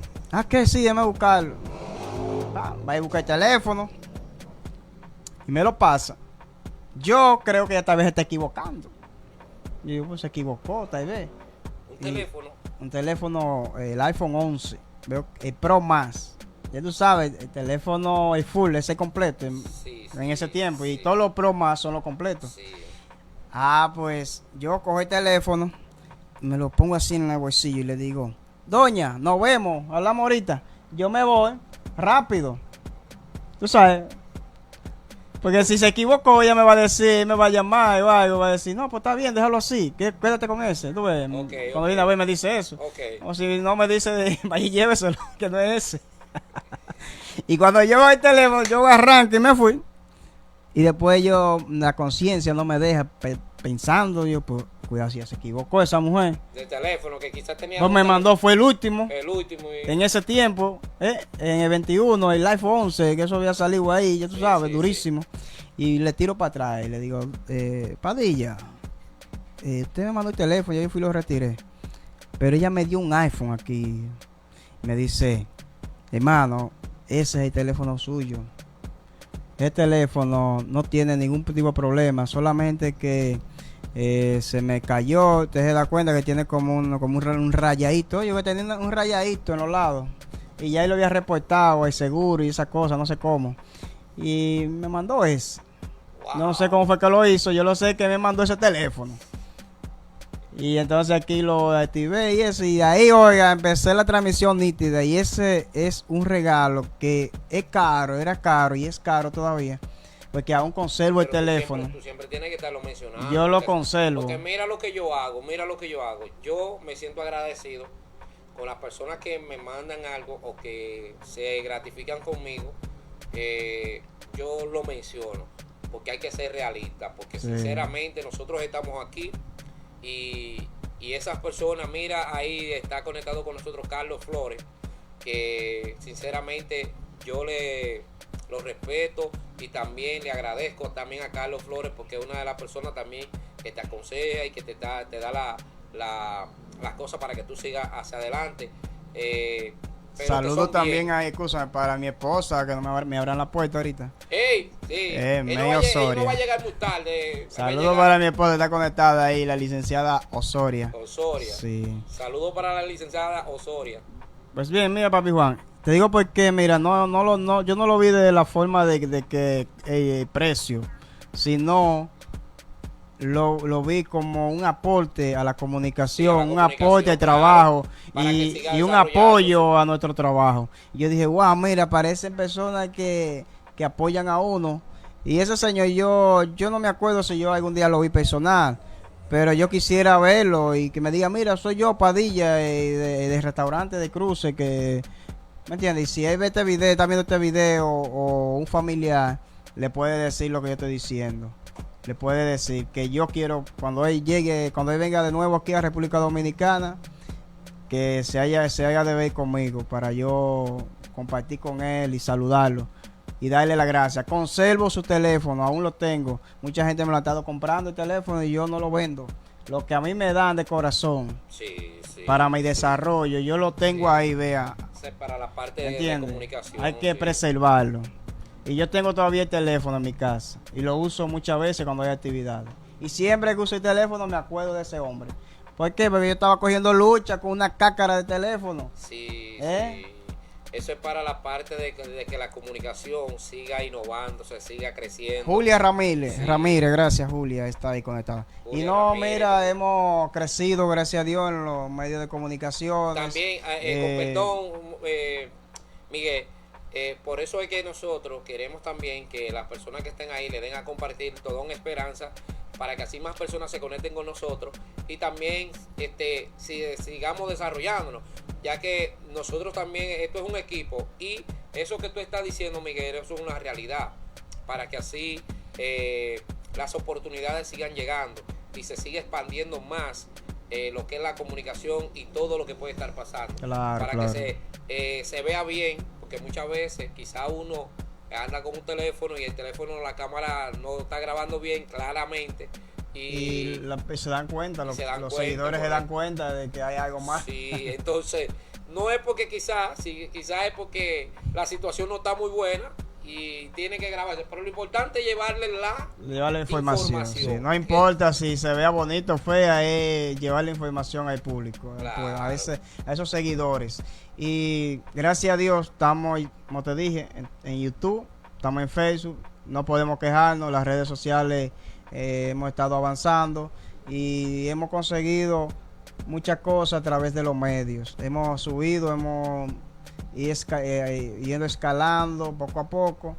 que sí, déjame buscarlo. Va a buscar el teléfono y me lo pasa. Yo creo que ella tal vez se está equivocando. Y yo, pues se equivocó, tal vez. Un teléfono, el iPhone 11, veo el Pro Max. Ya tú sabes, el teléfono es full, ese completo en ese tiempo. Y todos los Pro Max son los completos. Sí. Pues yo cojo el teléfono, me lo pongo así en el bolsillo y le digo, doña, nos vemos, hablamos ahorita. Yo me voy rápido. Tú sabes. Porque si se equivocó, ella me va a decir, me va a llamar o algo, va a decir, no, pues está bien, déjalo así, quédate con ese. Tú ves, cuando viene a ver me dice eso. O si no me dice, vaya y lléveselo, que no es ese. Y cuando llevo el teléfono, yo arranco y me fui. Y después la conciencia no me deja pensando, yo, pues, cuidado si ya se equivocó esa mujer. Del teléfono que quizás tenía. No me mandó, fue el último. Y... En ese tiempo, en el 21, el iPhone 11, que eso había salido ahí, ya tú sabes, durísimo. Y le tiro para atrás y le digo, Padilla, usted me mandó el teléfono, yo fui y lo retiré. Pero ella me dio un iPhone aquí. Me dice, hermano, ese es el teléfono suyo. Este teléfono no tiene ningún tipo de problema, solamente que se me cayó. Usted se da cuenta que tiene como un rayadito. Yo que tenía un rayadito en los lados. Y ya él lo había reportado al seguro y esa cosa, no sé cómo. Y me mandó ese. Wow. No sé cómo fue que lo hizo, yo lo sé que me mandó ese teléfono. Y entonces aquí lo activé y eso. Y ahí, oiga, empecé la transmisión nítida. Y ese es un regalo que es caro, era caro y es caro todavía. Porque aún conservo el teléfono. Tú siempre tienes que estarlo mencionando. Yo lo conservo. Porque mira lo que yo hago. Yo me siento agradecido con las personas que me mandan algo o que se gratifican conmigo. Yo lo menciono. Porque hay que ser realista. Porque sinceramente nosotros estamos aquí. Y esas personas, mira, ahí está conectado con nosotros Carlos Flores. Que sinceramente yo lo respeto y también le agradezco también a Carlos Flores porque es una de las personas también que te aconseja y que te da las cosas para que tú sigas hacia adelante. Saludos también a, escúchame, para mi esposa que no me abran la puerta ahorita. Sí. Medio Osoria. No va a llegar muy tarde. Saludos para mi esposa, está conectada ahí, la licenciada Osoria. Sí. Saludos para la licenciada Osoria. Pues bien, mira, papi Juan, te digo porque, mira, yo no lo vi de la forma de que el precio, sino lo vi como un aporte a la comunicación, un aporte al trabajo y un apoyo a nuestro trabajo. Y yo dije, wow, mira, parecen personas que apoyan a uno. Y ese señor, yo no me acuerdo si yo algún día lo vi personal, pero yo quisiera verlo y que me diga, mira, soy yo, Padilla, de restaurante de Cruce, que, ¿me entiendes? Y si él ve este video, está viendo este video o un familiar, le puede decir lo que yo estoy diciendo. Le puede decir que yo quiero, cuando él venga de nuevo aquí a República Dominicana, que se haya de ver conmigo para yo compartir con él y saludarlo y darle las gracias. Conservo su teléfono, aún lo tengo. Mucha gente me lo ha estado comprando el teléfono y yo no lo vendo. Lo que a mí me dan de corazón para mi desarrollo, yo lo tengo ahí, vea. Para la parte de comunicación. Hay que preservarlo. Y yo tengo todavía el teléfono en mi casa y lo uso muchas veces cuando hay actividades. Y siempre que uso el teléfono me acuerdo de ese hombre. ¿Por qué? Porque yo estaba cogiendo lucha con una cácara de teléfono. Sí. Eso es para la parte de que la comunicación siga innovándose, siga creciendo. Julia Ramírez, gracias Julia, está ahí conectada. Y no, Ramírez, mira, hemos crecido, gracias a Dios, en los medios de comunicación. También, con perdón, Miguel, por eso es que nosotros queremos también que las personas que estén ahí le den a compartir toda una esperanza para que así más personas se conecten con nosotros y también sigamos desarrollándonos, ya que nosotros también, esto es un equipo y eso que tú estás diciendo, Miguel, eso es una realidad, para que así las oportunidades sigan llegando y se siga expandiendo más lo que es la comunicación y todo lo que puede estar pasando, claro. Que se vea bien, porque muchas veces quizá uno anda con un teléfono y el teléfono, la cámara no está grabando bien claramente. Se dan cuenta, los cuenta, seguidores se dan cuenta de que hay algo más. Sí, entonces, no es porque quizás es porque la situación no está muy buena y tiene que grabarse, pero lo importante es llevarle la información. Sí. No importa si se vea bonito o fea, es llevar la información al público, claro, a esos seguidores. Y gracias a Dios estamos, como te dije, en YouTube, estamos en Facebook, no podemos quejarnos, las redes sociales hemos estado avanzando y hemos conseguido muchas cosas a través de los medios. Hemos subido, hemos yendo escalando poco a poco.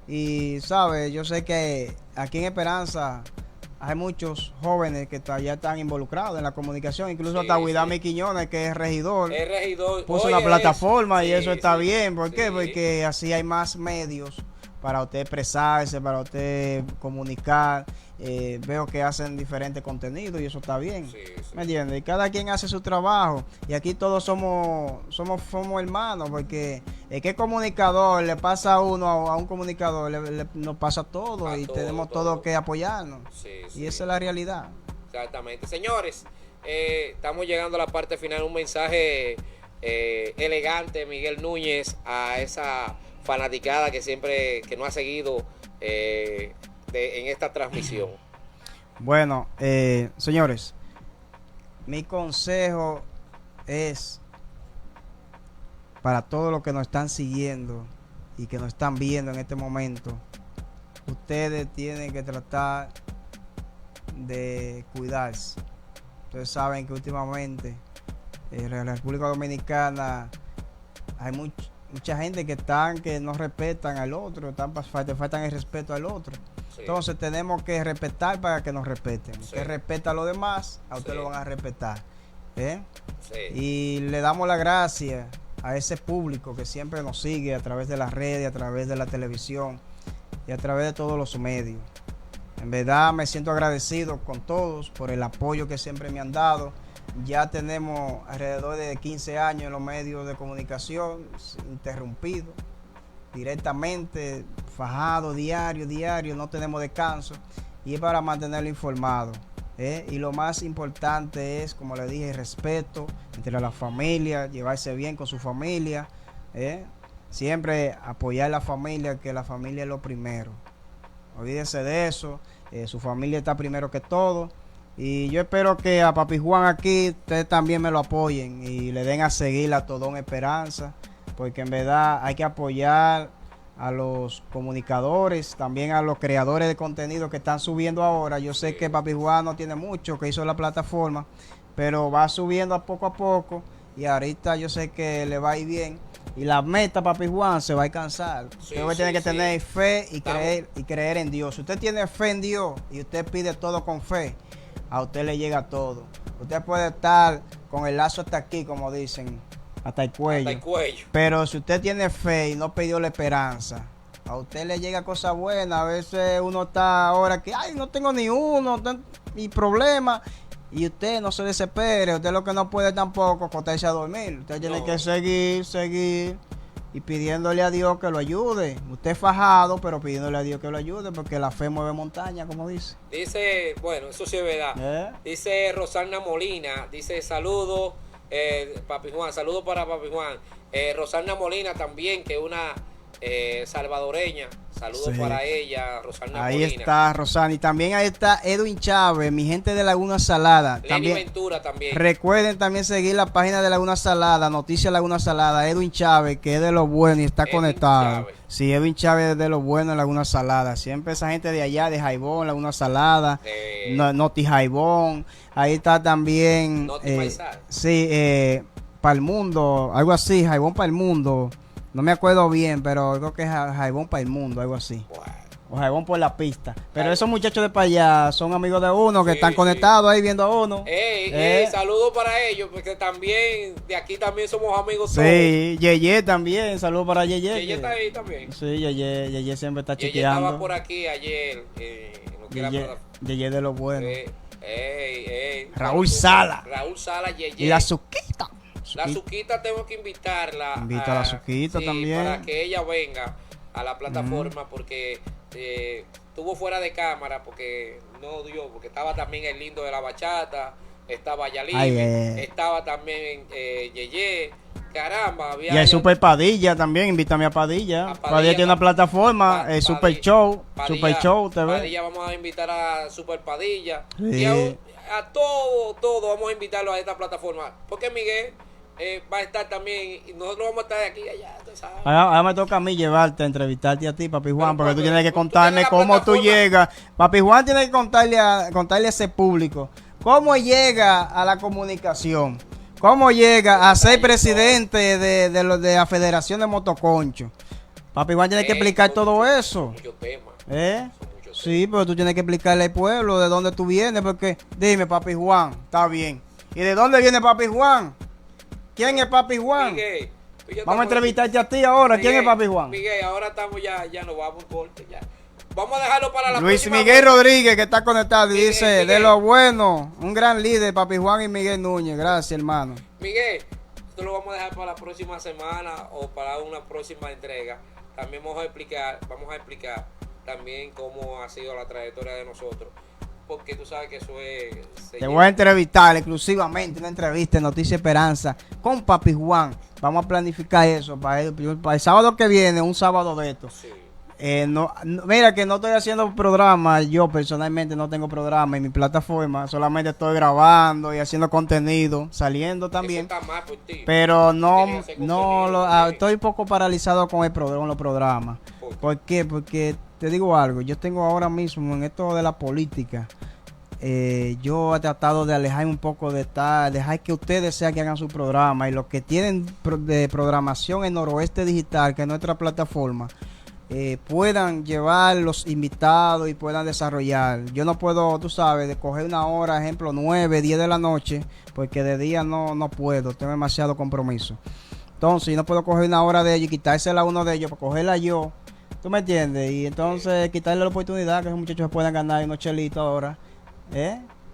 Y sabes, yo sé que aquí en Esperanza hay muchos jóvenes que ya están involucrados en la comunicación, incluso hasta Widami Quiñones, que es regidor, puso una plataforma y eso está bien. ¿Por qué? Porque así hay más medios para usted expresarse, para usted comunicar. Veo que hacen diferentes contenidos y eso está bien. ¿Me entiendes? Y cada quien hace su trabajo y aquí todos somos hermanos, porque el que es comunicador le pasa a uno, a un comunicador nos pasa todo y tenemos todo que apoyarnos. Y esa es la realidad. Exactamente. Señores, estamos llegando a la parte final. Un mensaje elegante, Miguel Núñez, a esa fanaticada que nos ha seguido en esta transmisión. Bueno, señores, mi consejo es para todos los que nos están siguiendo y que nos están viendo en este momento. Ustedes tienen que tratar de cuidarse. Ustedes saben que últimamente en la República Dominicana hay mucha gente que no respetan al otro, faltan el respeto al otro. Entonces tenemos que respetar para que nos respeten. Que respeta a los demás, a usted lo van a respetar. Y le damos las gracias a ese público que siempre nos sigue a través de las redes, a través de la televisión y a través de todos los medios. En verdad me siento agradecido con todos por el apoyo que siempre me han dado. Ya tenemos alrededor de 15 años en los medios de comunicación, interrumpidos, directamente, fajado, diario, no tenemos descanso, y es para mantenerlo informado. Y lo más importante es, como le dije, el respeto entre la familia, llevarse bien con su familia, siempre apoyar a la familia, que la familia es lo primero. Olvídese de eso, su familia está primero que todo. Y yo espero que a Papi Juan aquí ustedes también me lo apoyen y le den a seguir a Todón Esperanza, porque en verdad hay que apoyar a los comunicadores, también a los creadores de contenido que están subiendo ahora. Yo sé que Papi Juan no tiene mucho que hizo la plataforma, pero va subiendo a poco y ahorita yo sé que le va a ir bien. Y la meta, Papi Juan, se va a alcanzar. Usted va a tener que tener fe y creer en Dios. Si usted tiene fe en Dios y usted pide todo con fe, a usted le llega todo. Usted puede estar con el lazo hasta aquí, como dicen, hasta el cuello. Pero si usted tiene fe y no pidió la esperanza, a usted le llega cosas buenas. A veces uno está ahora que, no tengo ni uno, ni problema. Y usted no se desespere. Usted lo que no puede tampoco acostarse a dormir. Usted tiene que seguir y pidiéndole a Dios que lo ayude. Usted es fajado, pero pidiéndole a Dios que lo ayude, porque la fe mueve montaña, como dice. Dice, bueno, eso sí es verdad. Dice Rosana Molina, dice saludos, Papi Juan, saludos para Papi Juan. Rosana Molina también, que es una salvadoreña. Saludos para ella, Rosana ahí Molina. Está Rosana. Y también ahí está Edwin Chávez, mi gente de Laguna Salada. Lenny Ventura también. Recuerden también seguir la página de Laguna Salada, Noticias Laguna Salada. Edwin Chávez, que es de lo bueno y está conectado. Chávez. Sí, Edwin Chávez es de lo bueno en Laguna Salada. Siempre esa gente de allá, de Jaibón, Laguna Salada, Noti Jaibón. Ahí está también. Noti sí, para el mundo, algo así, Jaibón para el mundo. No me acuerdo bien, pero creo que es Jaibón para el mundo, algo así. Bueno. O Jaibón por la pista. Pero esos muchachos de para allá son amigos de uno, que están conectados ahí viendo a uno. Saludos para ellos, porque también de aquí también somos amigos. Sí, Yeye también, saludos para Yeye. Yeye está ahí también. Sí, Yeye siempre está Yeye chequeando. estaba por aquí ayer. Yeye de lo bueno. Raúl Sala, Yeye. Y la Suquita. La Suquita tengo que invitarla. Invita a la Suquita también. Para que ella venga. a la plataforma porque estuvo fuera de cámara porque no dio, porque estaba también el lindo de la bachata, estaba Yalí, estaba también Yeye, caramba, había... Y el Super Padilla también, invítame a Padilla. Padilla tiene una plataforma, el Super Show, Super Show TV. Padilla, vamos a invitar a Super Padilla. Sí. Y a todo vamos a invitarlo a esta plataforma. Porque Miguel va a estar también, y nosotros vamos a estar de aquí y allá, tú sabes. Ahora me toca a mí llevarte, entrevistarte a ti, Papi Juan, porque tú tienes que contarme tienes cómo tú llegas. Papi Juan tiene que contarle a ese público cómo llega a la comunicación, cómo llega a ser presidente de la Federación de Motoconcho. Papi Juan tiene que explicar todo eso. Muchos temas. Sí, pero tú tienes que explicarle al pueblo de dónde tú vienes, porque dime, Papi Juan, está bien. ¿Y de dónde viene Papi Juan? ¿Quién es Papi Juan? Miguel, vamos a entrevistarte a ti ahora. Miguel, ¿Quién es Papi Juan? Miguel, ahora estamos ya nos vamos a corte ya. Vamos a dejarlo para la Luis próxima Miguel vez. Rodríguez, que está conectado y Miguel, dice, Miguel. de lo bueno, un gran líder, Papi Juan y Miguel Núñez. Gracias, hermano. Miguel, esto lo vamos a dejar para la próxima semana o para una próxima entrega. También vamos a explicar también cómo ha sido la trayectoria de nosotros. Porque tú sabes que eso es... Te voy a entrevistar exclusivamente, una entrevista en Noticia Esperanza con Papi Juan. Vamos a planificar eso para el sábado que viene, un sábado de estos. Sí. Mira que no estoy haciendo programa, yo personalmente no tengo programa en mi plataforma, solamente estoy grabando y haciendo contenido, saliendo también. Eso está mal por ti. Pero Quería hacer contenido, estoy un poco paralizado con los programas. ¿Por qué? Porque te digo algo, yo tengo ahora mismo en esto de la política, yo he tratado de alejarme un poco dejar que ustedes sean que hagan su programa y los que tienen de programación en Noroeste Digital, que es nuestra plataforma, puedan llevar los invitados y puedan desarrollar. Yo no puedo, tú sabes, de coger una hora, ejemplo, 9, 10 de la noche, porque de día no puedo, tengo demasiado compromiso. Entonces, yo no puedo coger una hora de ellos y quitársela a uno de ellos para cogerla yo. ¿Tú me entiendes? Y entonces quitarle la oportunidad que esos muchachos se puedan ganar unos chelitos ahora.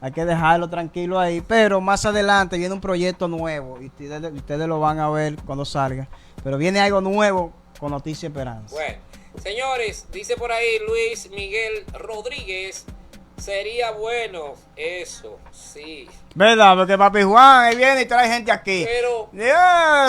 Hay que dejarlo tranquilo ahí. Pero más adelante viene un proyecto nuevo y ustedes lo van a ver cuando salga. Pero viene algo nuevo con Noticia Esperanza. Bueno, señores, dice por ahí Luis Miguel Rodríguez, sería bueno eso, sí. ¿Verdad? Porque Papi Juan él viene y trae gente aquí. Pero,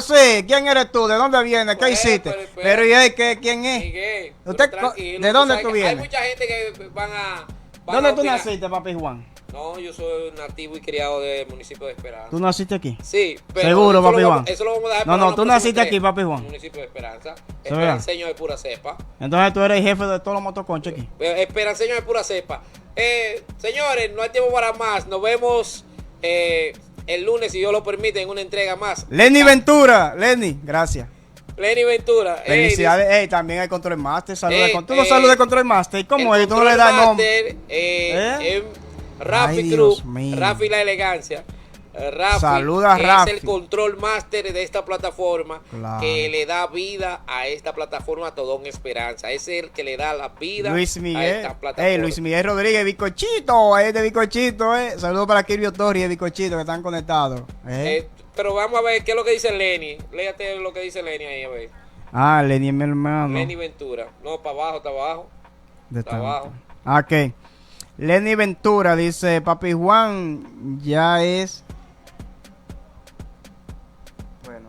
Sí, ¿quién eres tú? ¿De dónde vienes? ¿Qué hiciste? Pero ¿y él quién es? Miguel, ¿Usted, pero tranquilo, ¿de dónde sabes tú que vienes? Hay mucha gente que van a ¿Dónde tú opinar. naciste, Papi Juan? No, yo soy nativo y criado del municipio de Esperanza. ¿Tú naciste aquí? Sí, pero Seguro, eso Papi lo Juan. vamos- Eso lo vamos a dejar No, para no, una tú próxima naciste entrega. aquí, Papi Juan. Municipio de Esperanza. verdad? Esperanceño de pura cepa. Entonces tú eres el jefe de todos los motoconchos aquí. Esperanceño de pura cepa. Señores, no hay tiempo para más. Nos vemos el lunes, si Dios lo permite, en una entrega más. Lenny Ventura, Lenny, gracias. Lenny Ventura. Felicidades. Ey, también hay Control Master. Saluda Ey, tú no saludas Control Master. ¿Y cómo es? Tú no le das nombre. Rafi Ay, Cruz, Dios mío. Rafi la elegancia. Rafi, Saluda a que Rafi. es el control master de esta plataforma, Claro. que le da vida a esta plataforma Todón Esperanza. Es el que le da la vida Luis a Miguel. esta plataforma. Ey, Luis Miguel Rodríguez, Bicochito. Ahí de Bicochito, Saludos para Kirby Torri y Bicochito que están conectados. Pero vamos a ver qué es lo que dice Lenny. Léate lo que dice Lenny ahí, a ver. Lenny es mi hermano. Lenny Ventura. No, para abajo, está abajo. De Está abajo. Ok. Lenny Ventura dice, Papi Juan ya es... Bueno.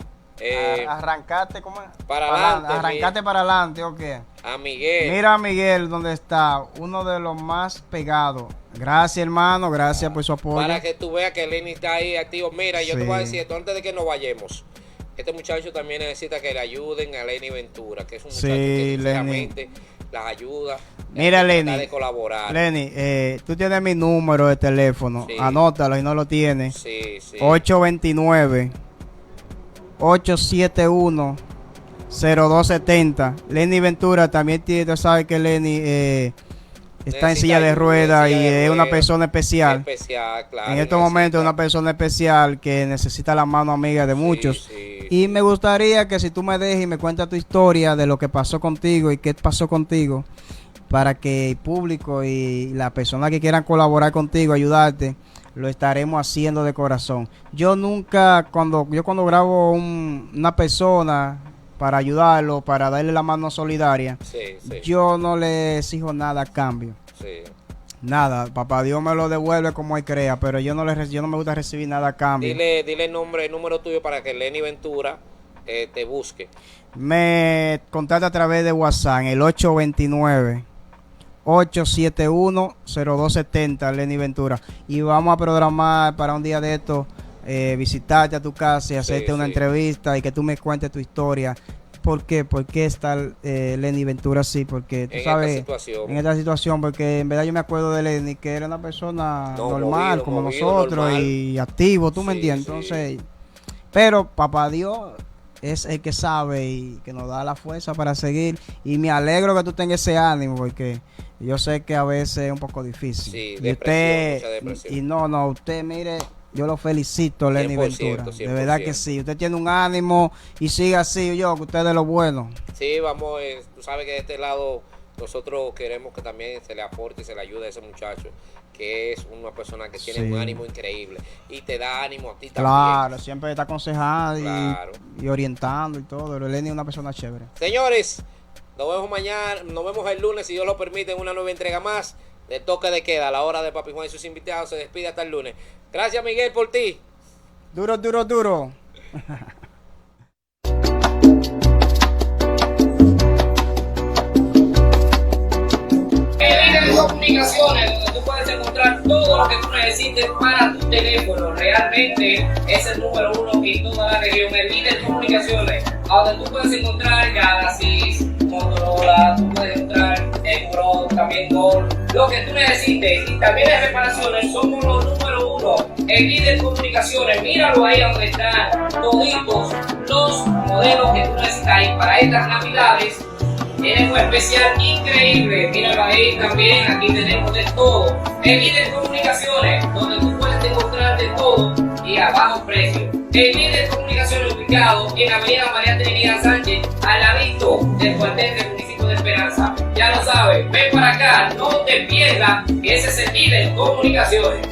Arrancate, ¿cómo es? Para adelante, Arrancate para adelante, ok. A Miguel. Mira a Miguel donde está, uno de los más pegados. Gracias, hermano, gracias por su apoyo. Para que tú veas que Lenny está ahí activo. Mira, yo te Sí. voy a decir esto antes de que nos vayamos. Este muchacho también necesita que le ayuden a Lenny Ventura, que es un muchacho que sinceramente las ayuda. Mira, trata Lenny. de colaborar. Lenny, tú tienes mi número de teléfono. Sí. Anótalo y no lo tienes. Sí, sí. 829-871-0270. Lenny Ventura también tiene, tú sabes que Lenny está en Necesita silla de ayuda, ruedas y en silla de es una ruedas. persona especial. Especial, claro. En estos momentos es una persona especial que necesita la mano amiga de muchos. Sí, Y me gustaría que si tú me dejes y me cuentas tu historia de lo que pasó contigo y qué pasó contigo, para que el público y las personas que quieran colaborar contigo, ayudarte, lo estaremos haciendo de corazón. Yo nunca, cuando grabo una persona para ayudarlo, para darle la mano solidaria, Sí, sí. yo no le exijo nada a cambio. Sí. Nada, papá Dios me lo devuelve como él crea, pero yo no me gusta recibir nada a cambio. Dile el número tuyo para que Lenny Ventura te busque. Me contacta a través de WhatsApp en el 829-871-0270, Lenny Ventura. Y vamos a programar para un día de esto, visitarte a tu casa y hacerte una entrevista y que tú me cuentes tu historia. ¿Por qué? ¿Por qué está Lenny Ventura así? Porque tú sabes, en esta situación, porque en verdad yo me acuerdo de Lenny, que era una persona normal, como nosotros, normal. Y activo, tú me entiendes. Entonces, pero papá Dios es el que sabe y que nos da la fuerza para seguir. Y me alegro que tú tengas ese ánimo, porque yo sé que a veces es un poco difícil. Sí, y usted, y no, usted mire, yo lo felicito, Lenny Ventura. 100%. De verdad que sí. Usted tiene un ánimo y sigue así, que usted es de lo bueno. Sí, vamos, tú sabes que de este lado nosotros queremos que también se le aporte y se le ayude a ese muchacho, que es una persona que tiene un ánimo increíble y te da ánimo a ti también. Claro, siempre está aconsejando y orientando y todo. Lenny es una persona chévere. Señores, nos vemos mañana, nos vemos el lunes, si Dios lo permite, en una nueva entrega más de Toque de Queda, a la hora de Papi Juan y sus invitados. Se despide hasta el lunes. Gracias, Miguel, por ti. Duro, duro, duro. Comunicaciones, donde tú puedes encontrar todo lo que tú necesites para tu teléfono. Realmente es el número uno en toda la región. El líder de comunicaciones, a donde tú puedes encontrar Galaxy, Motorola, tú puedes encontrar Euro, también Gold, lo que tú necesites. Y también en reparaciones somos los número uno. El líder de comunicaciones, míralo ahí donde están toditos los modelos que tú necesitas. Y para estas navidades tienen un especial increíble. Míralo ahí también, aquí tenemos de todo. El líder de comunicaciones, donde tú puedes encontrar de todo y a bajo precio. El líder de comunicaciones ubicado en Avenida María Trinidad Sánchez, al ladito del cuartel del municipio de Esperanza. Ya lo sabes, ven para acá, no te pierdas, ese es el líder de comunicaciones.